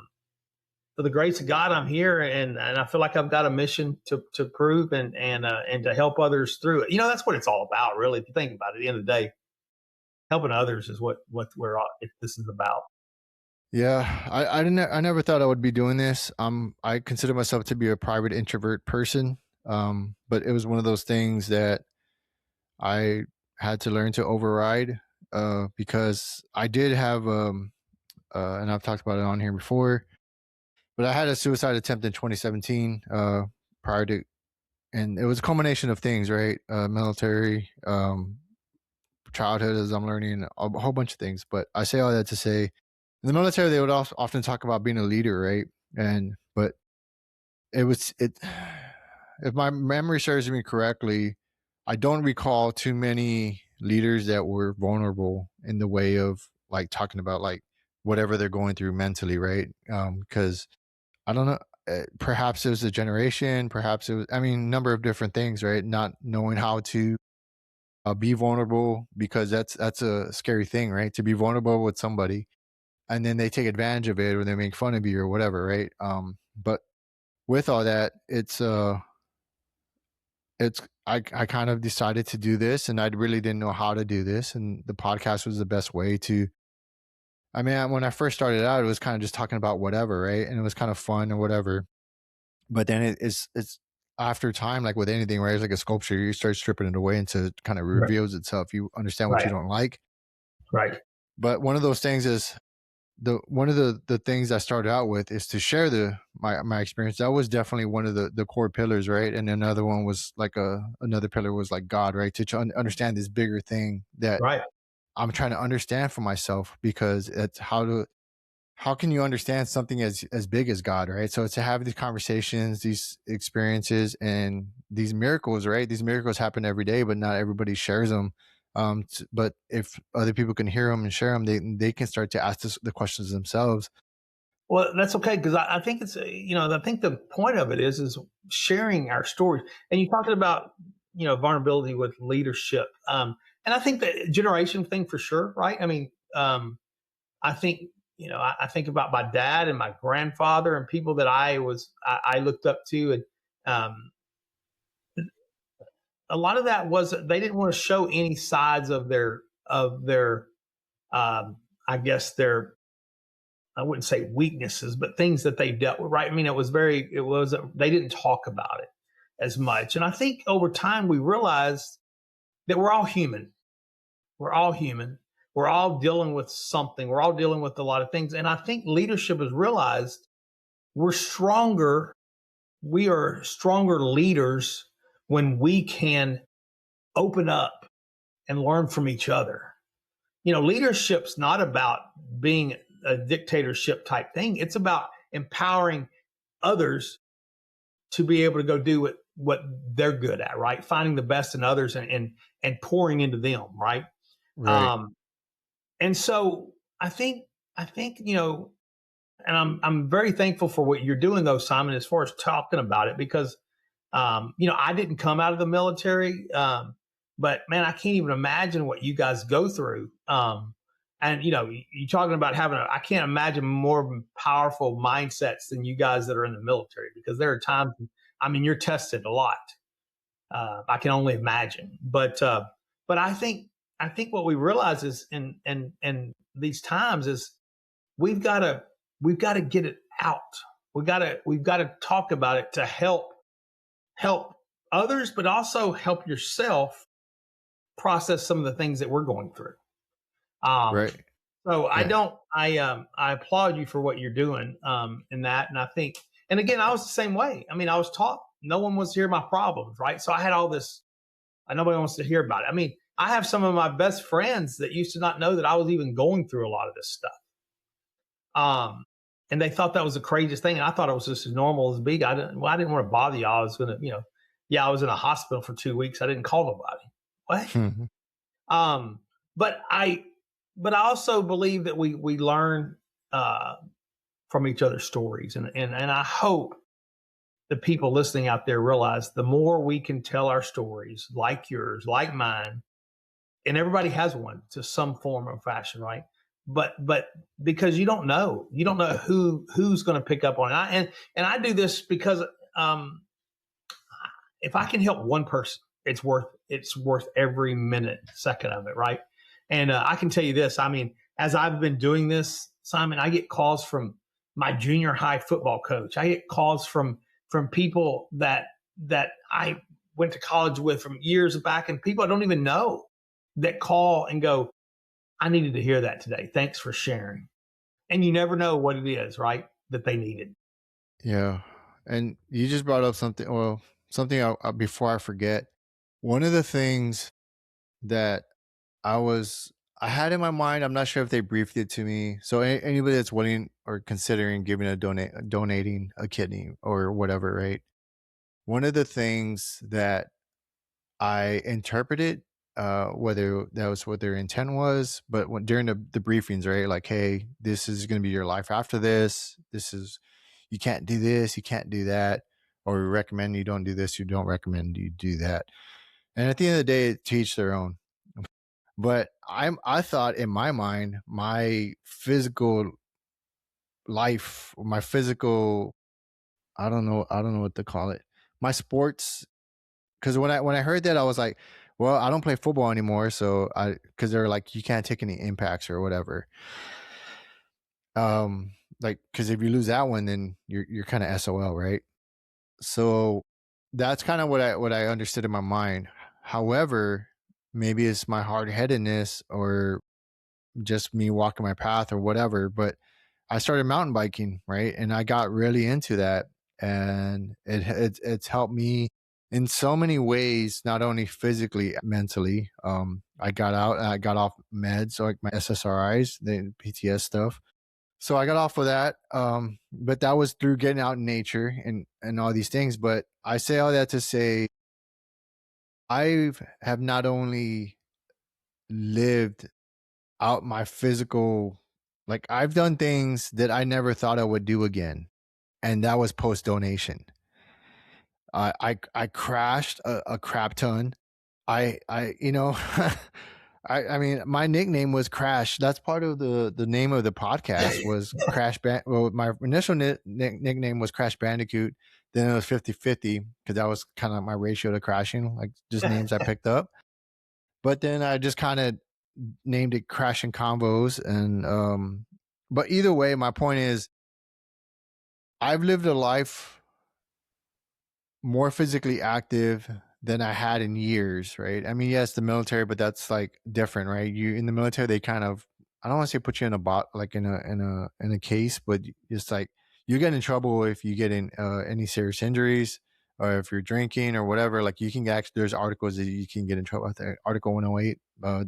for the grace of God, I'm here, and I feel like I've got a mission to prove and to help others through it. You know, that's what it's all about, really. If you think about it, at the end of the day, helping others is if this is about. Yeah, I never thought I would be doing this. I consider myself to be a private introvert person. But it was one of those things that I had to learn to override, because I did have and I've talked about it on here before, but I had a suicide attempt in 2017, prior to, and it was a combination of things, right? Military, childhood, as I'm learning, a whole bunch of things. But I say all that to say, in the military, they would often talk about being a leader, right? But it was it. If my memory serves me correctly, I don't recall too many leaders that were vulnerable in the way of like talking about like whatever they're going through mentally, right? Because I don't know. Perhaps it was a generation. Perhaps it was. I mean, number of different things, right? Not knowing how to be vulnerable, because that's a scary thing, right? To be vulnerable with somebody, and then they take advantage of it or they make fun of you or whatever, right? But with all that, it's I kind of decided to do this, and I really didn't know how to do this, and the podcast was the best way to. I mean, when I first started out, it was kind of just talking about whatever, right? And it was kind of fun or whatever. But then it's after time, like with anything, right? It's like a sculpture. You start stripping it away until it kind of Right, reveals itself. You understand what you right, don't like. right, But one of those things is one of the things I started out with is to share my experience. That was definitely one of the core pillars, right? And another one was like another pillar was like God, right? To understand this bigger thing that right. I'm trying to understand for myself, because it's how can you understand something as big as God, right? So to have these conversations, these experiences, and these miracles, right? These miracles happen every day, but not everybody shares them. But if other people can hear them and share them, they can start to ask the questions themselves. Well, that's okay, because I think it's you know, I think the point of it is sharing our stories. And you talking about, you know, vulnerability with leadership. and I think the generation thing for sure, right? I mean, I think, I think about my dad and my grandfather and people that I looked up to, and um, a lot of that was they didn't want to show any sides of their I guess their, I wouldn't say weaknesses, but things that they dealt with, right? I mean, they didn't talk about it as much. And I think over time we realized that we're all human. We're all human. We're all dealing with something. We're all dealing with a lot of things. And I think leadership has realized we're stronger. We are stronger leaders when we can open up and learn from each other. Leadership's not about being a dictatorship type thing. It's about empowering others to be able to go do what they're good at, right? Finding the best in others and pouring into them, right? Right. And so I think, and I'm very thankful for what you're doing though, Simon, as far as talking about it, because I didn't come out of the military, but man, I can't even imagine what you guys go through. And you're talking about I can't imagine more powerful mindsets than you guys that are in the military, because there are times, I mean, you're tested a lot. I can only imagine, but I think what we realize is in these times is we've got to get it out. We've got to talk about it to help others, but also help yourself process some of the things that we're going through. Right. So Yeah. I applaud you for what you're doing in that. And I think, and again, I was the same way. I mean, I was taught no one wants to hear my problems, right? So I had all this, nobody wants to hear about it. I mean, I have some of my best friends that used to not know that I was even going through a lot of this stuff. And they thought that was the craziest thing. And I thought it was just as normal as big. I didn't want to bother y'all. I was going to, I was in a hospital for 2 weeks. I didn't call nobody. What? Mhm. But I also believe that we learn from each other's stories, and I hope the people listening out there realize the more we can tell our stories, like yours, like mine, and everybody has one to some form or fashion, right? But because you don't know who's going to pick up on it. And I do this because if I can help one person, it's worth every minute, second of it, right? And I can tell you this. I mean, as I've been doing this, Simon, I get calls from my junior high football coach. I get calls from people that I went to college with from years back, and people I don't even know that call and go, I needed to hear that today. Thanks for sharing. And you never know what it is, right, that they needed. Yeah. And you just brought up something, well, something before I forget. One of the things that I had in my mind, I'm not sure if they briefed it to me. So anybody that's willing or considering giving donating a kidney or whatever, right? One of the things that I interpreted, whether that was what their intent was, but during the briefings, right? Like, hey, this is going to be your life after this. You can't do this, you can't do that, or we recommend you don't do this, you don't recommend you do that. And at the end of the day, to each their own. But I thought in my mind, my physical life, my physical, I don't know what to call it. My sports, because when I heard that, I was like, well, I don't play football anymore, so because they're like, you can't take any impacts or whatever. Like, because if you lose that one, then you're kind of SOL, right? So that's kind of what I understood in my mind. However, maybe it's my hard headedness or just me walking my path or whatever, but I started mountain biking, right? And I got really into that, and it's helped me in so many ways, not only physically, mentally. I got out, I got off meds, like my SSRIs, the PTS stuff. So I got off of that. But that was through getting out in nature and all these things. But I say all that to say I have not only lived out my physical, like I've done things that I never thought I would do again, and that was post donation. I crashed a crap ton. I I mean, my nickname was Crash. That's part of the name of the podcast was Crash Band. Well, my initial nickname was Crash Bandicoot. Then it was 50-50 because that was kind of my ratio to crashing, like just names I picked up. But then I just kind of named it Crashing Convos. And but either way, my point is I've lived a life more physically active than I had in years, right? I mean, yes, the military, but that's like different, right? You in the military, they kind of, I don't want to say put you in a bot, like in a case, but it's like you get in trouble if you get in any serious injuries or if you're drinking or whatever. Like you can actually, there's articles that you can get in trouble with. Article 108,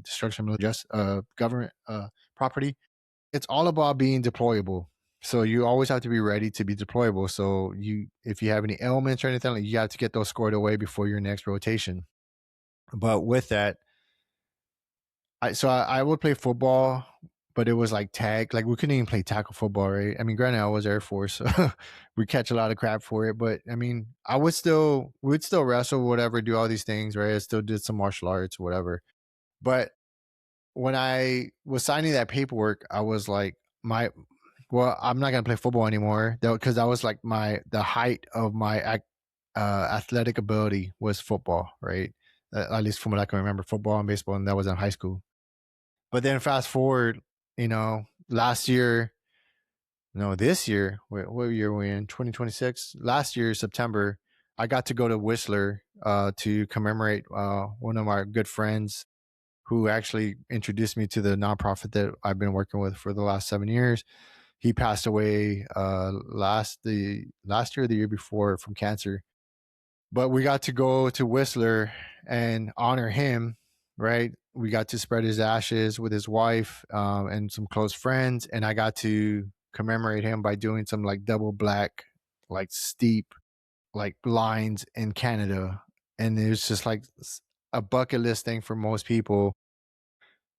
destruction of just government property. It's all about being deployable. So you always have to be ready to be deployable. So if you have any ailments or anything, like you have to get those scored away before your next rotation. But with that, I would play football, but it was like tag. Like we couldn't even play tackle football, right? I mean, granted, I was Air Force, so we catch a lot of crap for it. But I mean, we would still wrestle, whatever, do all these things, right? I still did some martial arts, whatever. But when I was signing that paperwork, I was like, I'm not gonna play football anymore because that was like the height of my athletic ability was football, right? At least from what I can remember, football and baseball, and that was in high school. But then fast forward, last year, no, this year, what year were we in? 2026. Last year, September, I got to go to Whistler to commemorate one of my good friends who actually introduced me to the nonprofit that I've been working with for the last 7 years. He passed away last year or the year before from cancer. But we got to go to Whistler and honor him, right? We got to spread his ashes with his wife and some close friends. And I got to commemorate him by doing some like double black, like steep, like lines in Canada. And it was just like a bucket list thing for most people.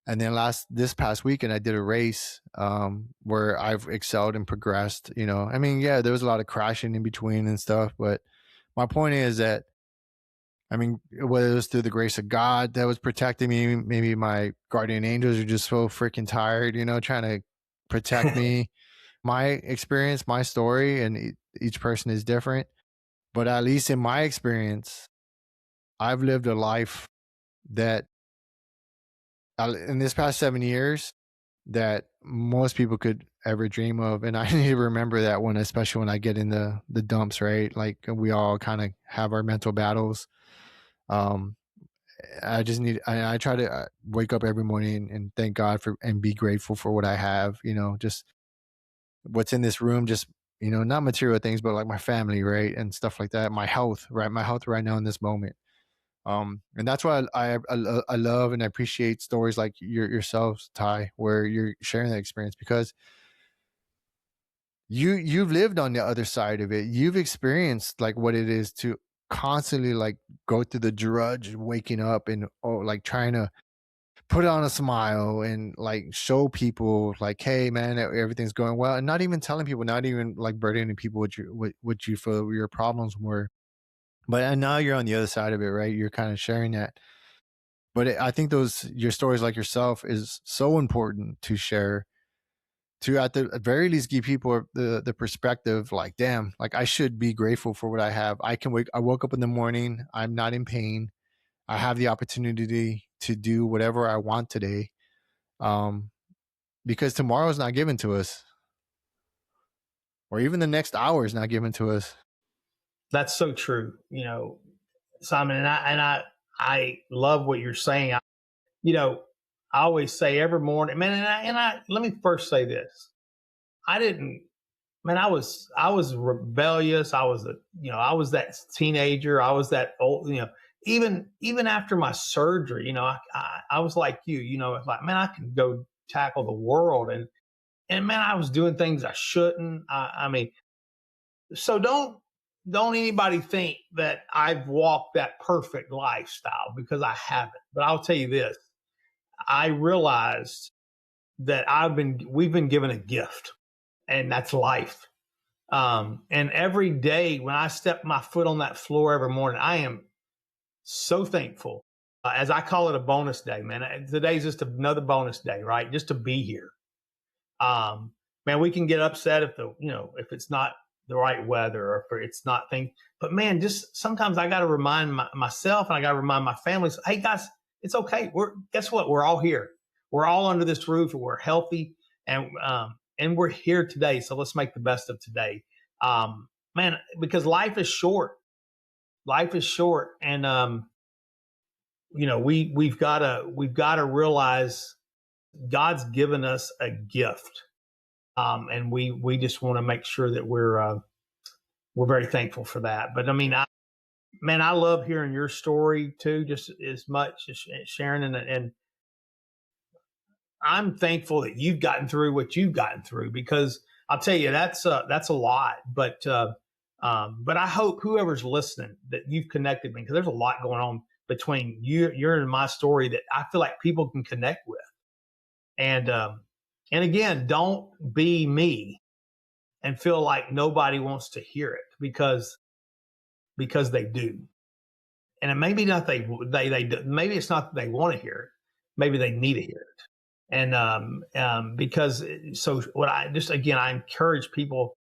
And then this past weekend, I did a race where I've excelled and progressed. I mean, yeah, there was a lot of crashing in between and stuff, but my point is that, I mean, whether it was through the grace of God that was protecting me, maybe my guardian angels are just so freaking tired, trying to protect me. My experience, my story, and each person is different. But at least in my experience, I've lived a life that in this past 7 years that most people could ever dream of. And I need to remember that one, especially when I get in the dumps, right? Like we all kind of have our mental battles. I just I try to wake up every morning and thank God and be grateful for what I have, just what's in this room, just, not material things, but like my family, right? And stuff like that. My health, right? My health right now in this moment. And that's why I love and I appreciate stories like yourselves, Ty, where you're sharing that experience because you've lived on the other side of it. You've experienced like what it is to constantly like go through the drudge, waking up and like trying to put on a smile and like show people like, hey man, everything's going well, and not even telling people, not even like burdening people with what you feel your problems were. But now you're on the other side of it, right? You're kind of sharing that. But I think your stories like yourself is so important to share, to at the very least give people the perspective like, damn, like I should be grateful for what I have. I woke up in the morning, I'm not in pain, I have the opportunity to do whatever I want today, because tomorrow is not given to us, or even the next hour is not given to us. That's so true, Simon. And I love what you're saying. I always say every morning, man. And I let me first say this: I didn't, man. I was rebellious. I was that teenager. I was that old, even after my surgery, I was like you, like, man, I can go tackle the world. And man, I was doing things I shouldn't. I mean, so don't anybody think that I've walked that perfect lifestyle, because I haven't. But I'll tell you this: I realized that we've been given a gift, and that's life. And every day when I step my foot on that floor every morning, I am so thankful as I call it, a bonus day, man. Today's just another bonus day, right? Just to be here. Man, we can get upset if if it's not the right weather or if it's not thing. But man, just sometimes I got to remind myself and I got to remind my family, hey guys, it's okay. Guess what? We're all here. We're all under this roof. We're healthy and we're here today. So let's make the best of today. Man, because life is short. Life is short. And, we've got to realize God's given us a gift. And we just want to make sure that we're very thankful for that. But I mean, I love hearing your story too, just as much as Sharon. And I'm thankful that you've gotten through what you've gotten through, because I'll tell you, that's a lot. But I hope whoever's listening that you've connected me, because there's a lot going on between your and my story that I feel like people can connect with. And again, don't be me and feel like nobody wants to hear it because they do. And it maybe not they maybe it's not that they want to hear it. Maybe they need to hear it. And because so what I encourage people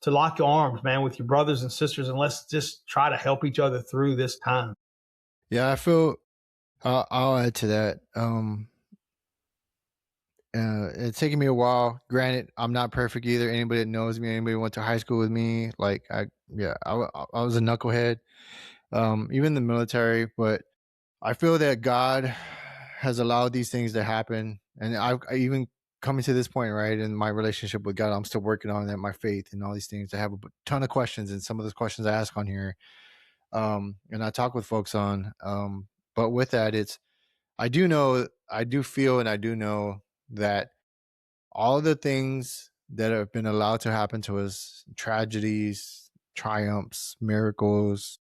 to lock your arms, man, with your brothers and sisters, and let's just try to help each other through this time. Yeah, I feel I'll add to that. It's taken me a while. Granted, I'm not perfect either. Anybody that knows me, anybody who went to high school with me, like I was a knucklehead, even in the military. But I feel that God has allowed these things to happen, and I even coming to this point, right, in my relationship with God, I'm still working on that, my faith, and all these things. I have a ton of questions, and some of those questions I ask on here, and I talk with folks on. But with that, I do feel, and I do know that all the things that have been allowed to happen to us, tragedies, triumphs, miracles,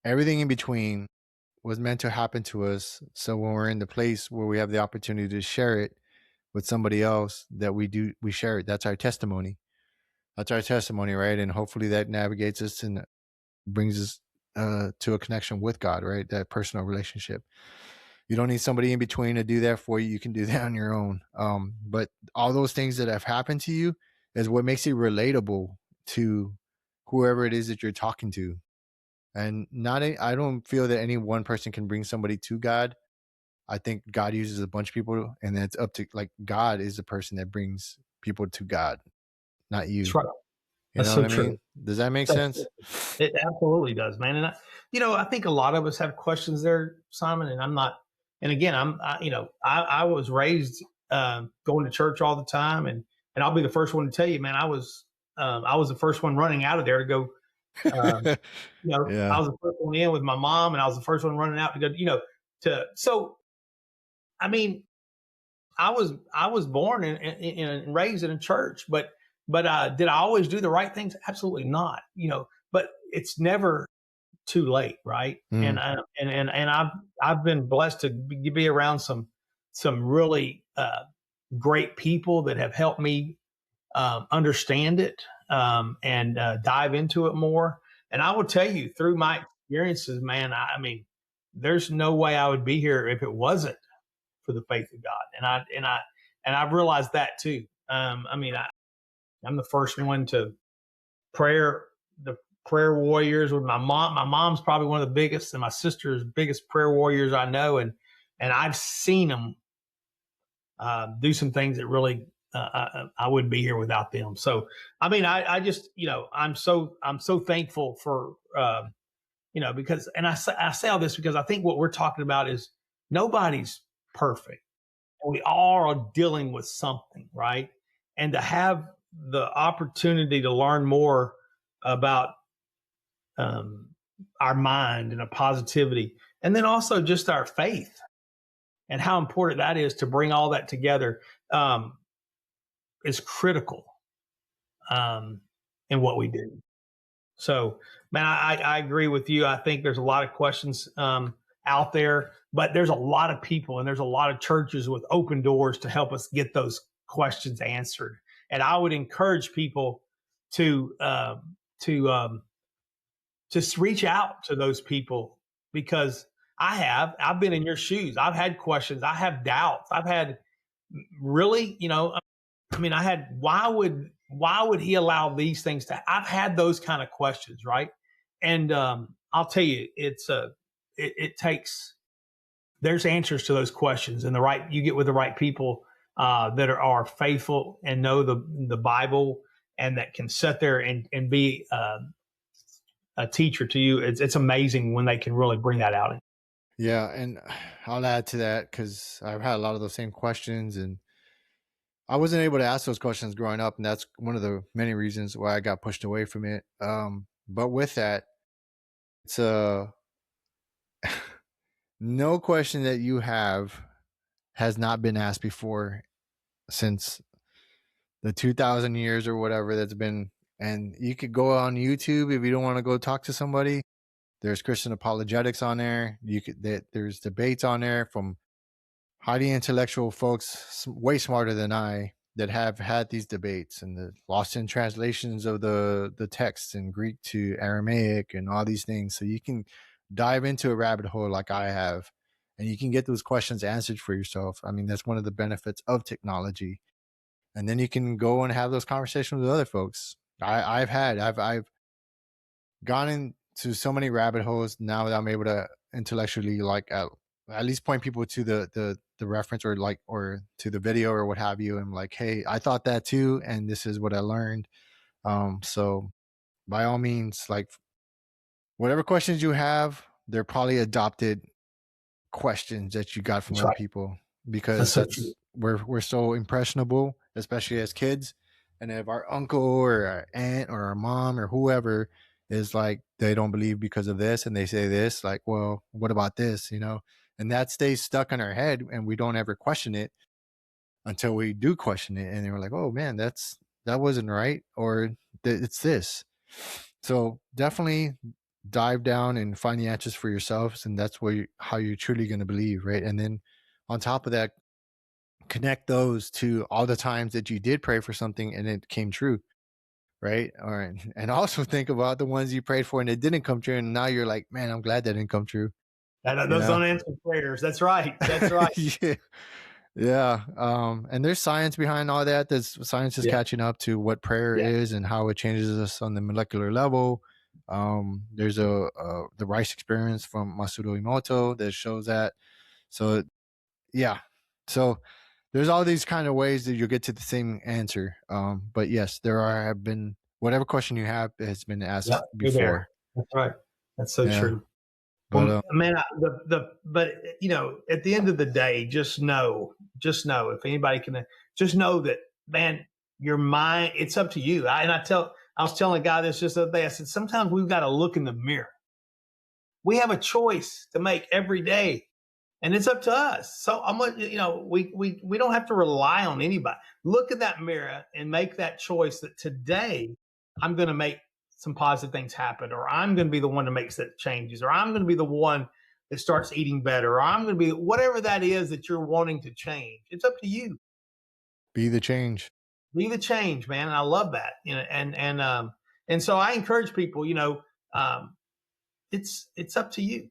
everything in between, was meant to happen to us. So when we're in the place where we have the opportunity to share it with somebody else, that we share it. That's our testimony. Right? And hopefully that navigates us and brings us to a connection with God, right? That personal relationship. You don't need somebody in between to do that for you. You can do that on your own. But all those things that have happened to you is what makes it relatable to whoever it is that you're talking to. And I don't feel that any one person can bring somebody to God. I think God uses a bunch of people, and that's up to, like, God is the person that brings people to God, not you. That's right. You know what I mean? Does that make sense? It absolutely does, man. And I think a lot of us have questions there, Simon. And I'm not. And again, I was raised going to church all the time, and I'll be the first one to tell you, man. I was the first one running out of there to go. Yeah. I was the first one in with my mom, and I was the first one running out to go. So, I mean, I was born and raised in a church, but did I always do the right things? Absolutely not. But it's never too late, right? And I've been blessed to be around some really great people that have helped me understand it and dive into it more. And I will tell you, through my experiences, man, I mean, there's no way I would be here if it wasn't for the faith of God. And I've realized that too. I'm the first one to the prayer warriors with my mom. My mom's probably one of the biggest, and my sister's biggest prayer warriors I know. And I've seen them do some things that really I wouldn't be here without them. So, I mean, I just, I'm so thankful for, because, and I say all this because I think what we're talking about is nobody's perfect. And we all are dealing with something, right? And to have the opportunity to learn more about our mind and a positivity, and then also just our faith and how important that is to bring all that together is critical in what we do. So, man, I agree with you. I think there's a lot of questions out there, but there's a lot of people and there's a lot of churches with open doors to help us get those questions answered. And I would encourage people to just reach out to those people, because I've been in your shoes. I've had questions. I have doubts. I've had really, I mean, I had, why would he allow these things to, I've had those kind of questions. Right. And, I'll tell you, it takes, there's answers to those questions, and you get with the right people, that are faithful and know the Bible, and that can sit there and be, a teacher to you. It's amazing when they can really bring that out. Yeah, and I'll add to that because I've had a lot of those same questions, and I wasn't able to ask those questions growing up, and that's one of the many reasons why I got pushed away from it. But with that, it's no question that you have has not been asked before since the 2000 years or whatever that's been. And you could go on YouTube if you don't want to go talk to somebody. There's Christian apologetics on there. There's debates on there from highly intellectual folks, way smarter than I, that have had these debates, and the lost in translations of the texts in Greek to Aramaic and all these things. So you can dive into a rabbit hole like I have, and you can get those questions answered for yourself. I mean, that's one of the benefits of technology. And then you can go and have those conversations with other folks. I've gone into so many rabbit holes now that I'm able to intellectually, like, at least point people to the reference, or to the video or what have you. And I'm like, hey, I thought that too, and this is what I learned. So by all means, like, whatever questions you have, they're probably adopted questions that you got from That's other right. people, because we're so impressionable, especially as kids. And if our uncle or our aunt or our mom or whoever is like, they don't believe because of this, and they say this, like, well, what about this, and that stays stuck in our head, and we don't ever question it until we do question it, and they were like, oh man, that wasn't right, or it's this. So definitely dive down and find the answers for yourselves, and that's how you're truly going to believe, right? And then on top of that, connect those to all the times that you did pray for something and it came true, right? And also think about the ones you prayed for and it didn't come true, and now you're like, man, I'm glad that didn't come true. Those unanswered prayers. That's right. That's right. Yeah. Yeah. And there's science behind all that. There's science is catching up to what prayer is and how it changes us on the molecular level. There's the Rice experiments from Masaru Emoto that shows that. So yeah. So there's all these kind of ways that you'll get to the same answer. But yes, have been, whatever question you have has been asked before. That's right. That's so true. But, well, man, but at the end of the day, just know, if anybody can, just know that, man, your mind, it's up to you. I was telling a guy this just the other day. I said, sometimes we've got to look in the mirror. We have a choice to make every day, and it's up to us. So we don't have to rely on anybody. Look at that mirror and make that choice that today I'm going to make some positive things happen, or I'm going to be the one to make set changes, or I'm going to be the one that starts eating better, or I'm going to be whatever that is that you're wanting to change. It's up to you. Be the change. Be the change, man. And I love that. And so I encourage people, it's up to you.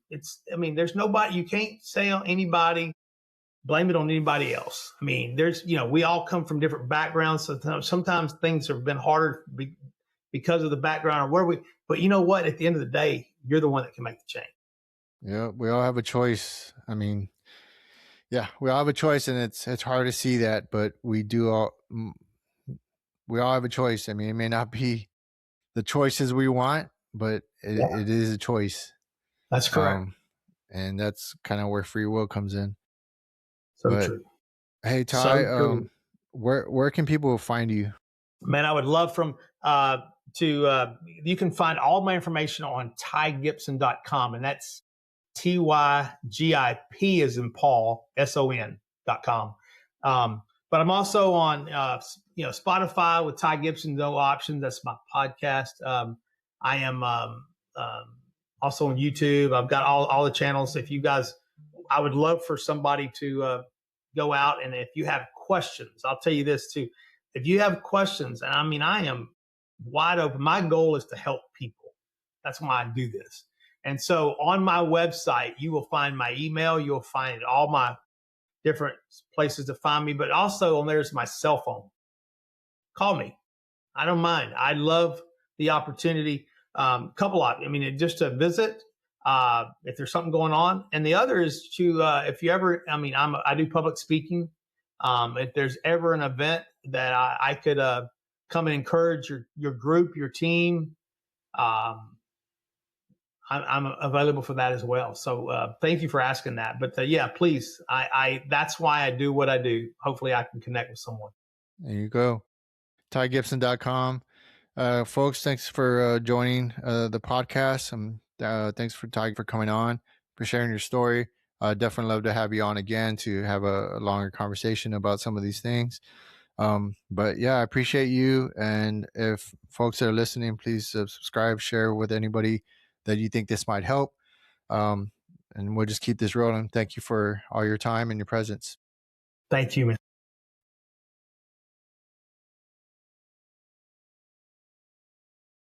There's nobody, you can't say on anybody, blame it on anybody else. I mean, we all come from different backgrounds. So sometimes things have been harder because of the background or but you know what? At the end of the day, you're the one that can make the change. Yeah, we all have a choice. We all have a choice, and it's hard to see that, but we all have a choice. It may not be the choices we want, but it is a choice. That's correct. And that's kind of where free will comes in. So true. Hey, Ty, where can people find you? Man, I would love you can find all my information on tygipson.com, and that's TYGIP as in Paul, SON.com. But I'm also on, Spotify with Ty Gibson, No Options. That's my podcast. I am also on YouTube. I've got all the channels. If you guys, I would love for somebody to go out, and if you have questions, I'll tell you this too. If you have questions, and I am wide open. My goal is to help people. That's why I do this. And so on my website, you will find my email. You'll find all my different places to find me, but also on there's my cell phone. Call me. I don't mind. I love the opportunity. Just to visit if there's something going on. And the other is to, if you ever, I do public speaking. If there's ever an event that I could come and encourage your group, your team, I'm available for that as well. So thank you for asking that. But yeah, please, that's why I do what I do. Hopefully I can connect with someone. There you go. TyGibson.com. Folks, thanks for joining the podcast. Thanks for Ty for coming on, for sharing your story. Definitely love to have you on again to have a longer conversation about some of these things. But yeah, I appreciate you. And if folks that are listening, please subscribe, share with anybody that you think this might help. And we'll just keep this rolling. Thank you for all your time and your presence. Thank you, man.